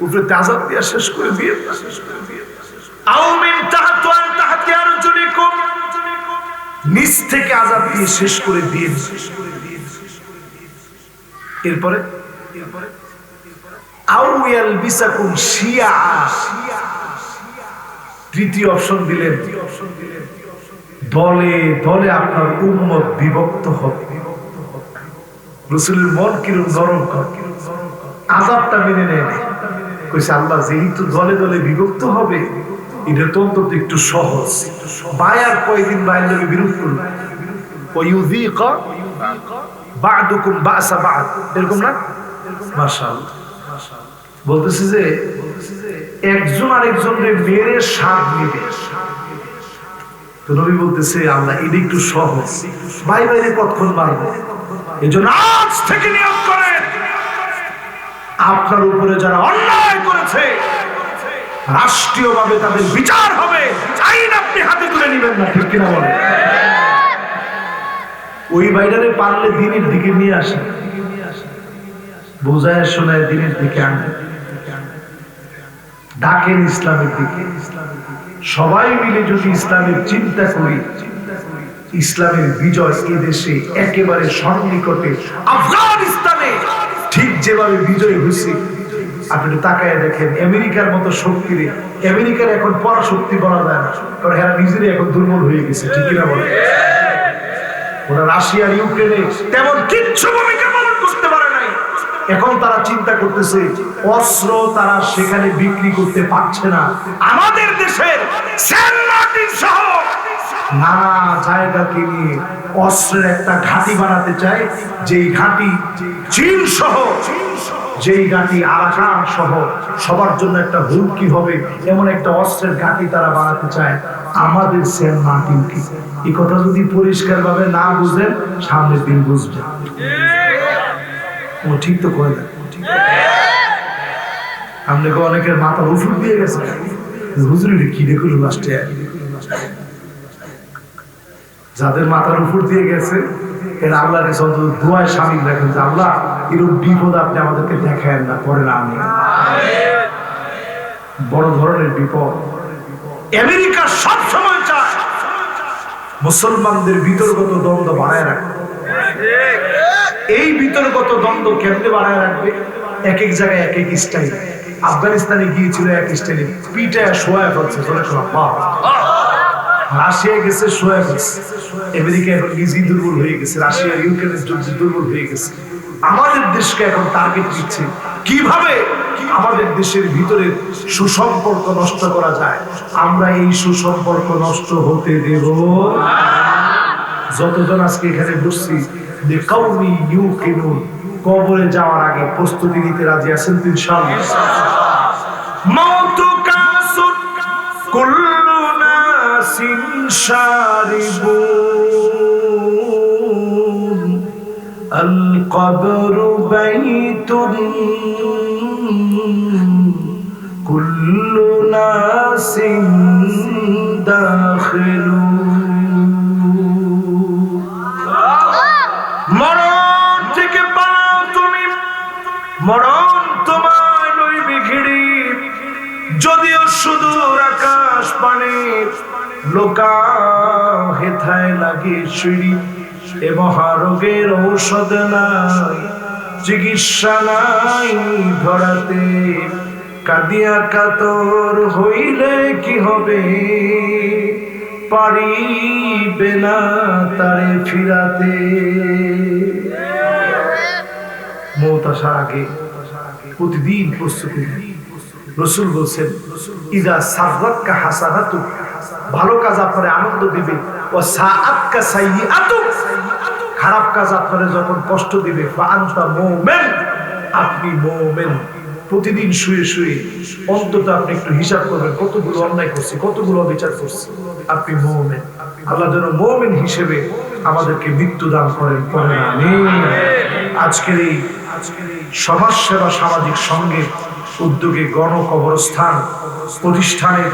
উপরে আযাব দিয়া শেষ করে দিয়ে। আও মিন তাহতু আন তাহতি আরজুলিকুম, নিচ থেকে আযাব দিয়ে শেষ করে দিয়ে। এরপরে আও ইয়ালবিসাকুম শিয়া, তৃতীয় অপশন দিলেন, দলে দলে আপনার উম্মত বিভক্ত হবে। রাসূলের মন কিরকম নরম কর, আযাবটা মেনে নেয় না। কইছে আল্লাহ যেহেতু দলে দলে বিভক্ত হবে, এটা তো অন্তত একটু সহজ, বায়ার কয়দিন বাইরে লোকে বিরোধ করবে, ওয়ায়ুযীকা বা'দুকুম বা'সা বা'দ, এরকম না? মাশাআল্লাহ। বলতেছে যে একজন আরেকজনের মেরে স্বাদ নিবে। তো নবী বলতেছে আল্লাহ এটা একটু সহজ, বাইরে কতক্ষণ মারবে। এজন্য আজ থেকে নিয়ত করেন, আপনার উপরে যারা অন্যায় করেছে রাষ্ট্রীয়ভাবে তাদের বিচার হবে, আইন আপনি হাতে তুলে নেবেন না। ঠিক কিনা বলেন? ওই বাইরে পারলে দিনের দিকে নিয়ে আসেন, বোঝায় শোনায় দিনের দিকে আনেন, ডাকেন ইসলামের দিকে। সবাই মিলে যদি ইসলামের চিন্তা করি, ইসলামের বিজয় এ দেশে একেবারে সন্নিকটে, আফগানিস্তানে ঠিক যেভাবে বিজয় হয়েছে। আপনি তাকায় দেখেন আমেরিকার মতো শক্তিরে, আমেরিকার এখন পরাশক্তি বলা যায় না, কারণ এরা নিজেরাই এখন দুর্বল হয়ে গেছে। ঠিক কিনা বলে? ওরা রাশিয়ার ইউক্রেনে তেমন কিচ্ছু ভূমিকা পালন করতে পারে নাই। এখন তারা চিন্তা করতেছে অস্ত্র তারা সেখানে বিক্রি করতে পারছে না। আমাদের দেশের সেন্ট মার্টিন সহ নানা জায়গাকে নিয়ে অস্ত্রের একটা ঘাঁটি বানাতে চায়, যেই ঘাঁটি চীন সহ, যেই ঘাঁটি আরাকান সহ সবার জন্য একটা হুমকি হবে, এমন একটা অস্ত্রের ঘাঁটি তারা বানাতে চায় আমাদের সেন্ট মার্টিনকে। এই কথা যদি পরিষ্কার ভাবে না বুঝেন, সামনের দিন বুঝবেন। ও ঠিক তো করে দেন। আপনাকে অনেকের মাথা উফুর দিয়ে গেছে, হুজুরি কি দেখুন লাস্টে। যাদের মাথার উপর দিয়ে গেছে এরা আল্লাহর কাছে অন্তত দোয়ায় শামিল রাখেন যে আল্লাহ এরকম বিপদ আপনি আমাদেরকে দেখায়েন না, করেন আমিন। বড় ধরনের বিপদ। আমেরিকা সব সময় চায় মুসলমানদের বিতর্কত দ্বন্দ্ব বাড়ায় রাখবে। এই বিতর্কত দ্বন্দ্ব কেমনে বাড়ায় রাখবে? এক এক জায়গায় এক এক স্টাইল। আফগানিস্তানে গিয়েছিল এক স্টাইলে, পিটায় শোয়া ফেলছে, রাশিয়া গেছে শোয়া ফেলছে, আমেরিকা এখন নিজেই দুর্বল হয়ে গেছে, রাশিয়া ইউক্রেনের যুদ্ধ দুর্বল হয়ে গেছে। আমাদের দেশকে এখন টার্গেট দিচ্ছে কিভাবে আমাদের দেশের ভিতরে সুসম্পর্ক নষ্ট করা যায়। আমরা এই সুসম্পর্ক নষ্ট হতে দেব না। যতজন আজকে এখানে বসছি, কবরে যাওয়ার আগে প্রস্তুতি নিতে রাজি আছেন তো ইনশাআল্লাহ? মাউতু কাসুন কুল্লু নাসিন শারিবুন আল কবরু বাইতুন কুল্লু নাসিন দাখিলুন। মরণ থেকে পালাও তুমি, মরণ তোমায় লইবে ঘিরে। যদিও সুদূর আকাশ পানে লোকাও হেথায় লাগে সিঁড়ি, এ মহারোগের ঔষধ নাই, চিকিৎসা নাই ধরাতে। কাঁদিয়া কাতর হইলে কি হবে, পারিবে না তারে ফিরাতে। মওত আসার আগে প্রতিদিন প্রস্তুতি। রাসূল বলেন, ইদা সাররাতকা হাসানাতু, ভালো কাজ আপনারে আনন্দ দিবে, ওয়া সাআতকা সাইয়্যাতু, খারাপ কাজ আপনারে যখন কষ্ট দিবে, ফা আনতা মুমিন, আপনি মুমিন। প্রতিদিন শুয়ে শুয়ে অন্তত আপনি একটু হিসাব করবেন, কতগুলো অন্যায় করছি, কতগুলো বিচার করছি। আপনি মুমিন। আল্লাহ যেন মুমিন হিসেবে আমাদেরকে মৃত্যু দান করেন, পড়েন আমিন। আজকের এই সমাজ সেবা সামাজিক সঙ্গে উদ্যোগে গণকবরস্থান প্রতিষ্ঠানের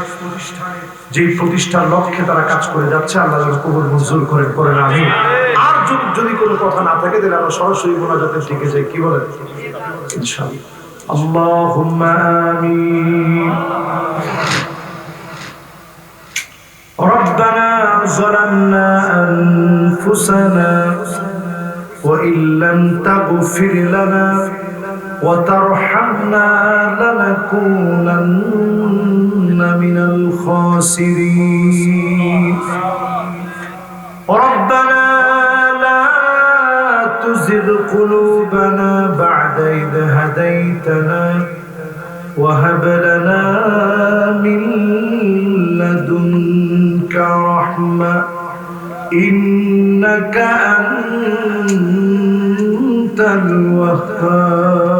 যে প্রতিষ্ঠার লক্ষ্যে তারা কাজ করে যাচ্ছে, আল্লাহ যেন কবুল মঞ্জুর করেন, পড়েন আমিন। আর যদি কোনো কথা না থাকে তাহলে আমরা সরাসরি মোনাজাতের দিকে যাই, কি বলেন? ইনশাআল্লাহ। اللهم آمين. ربنا ظلمنا أنفسنا وإن لم تغفر لنا وترحمنا لنكونن من الخاسرين. ربنا لا تزغ قلوبنا بعد إذ هديتنا وهب لنا من لدنك رحمة إنك أنت الوهاب.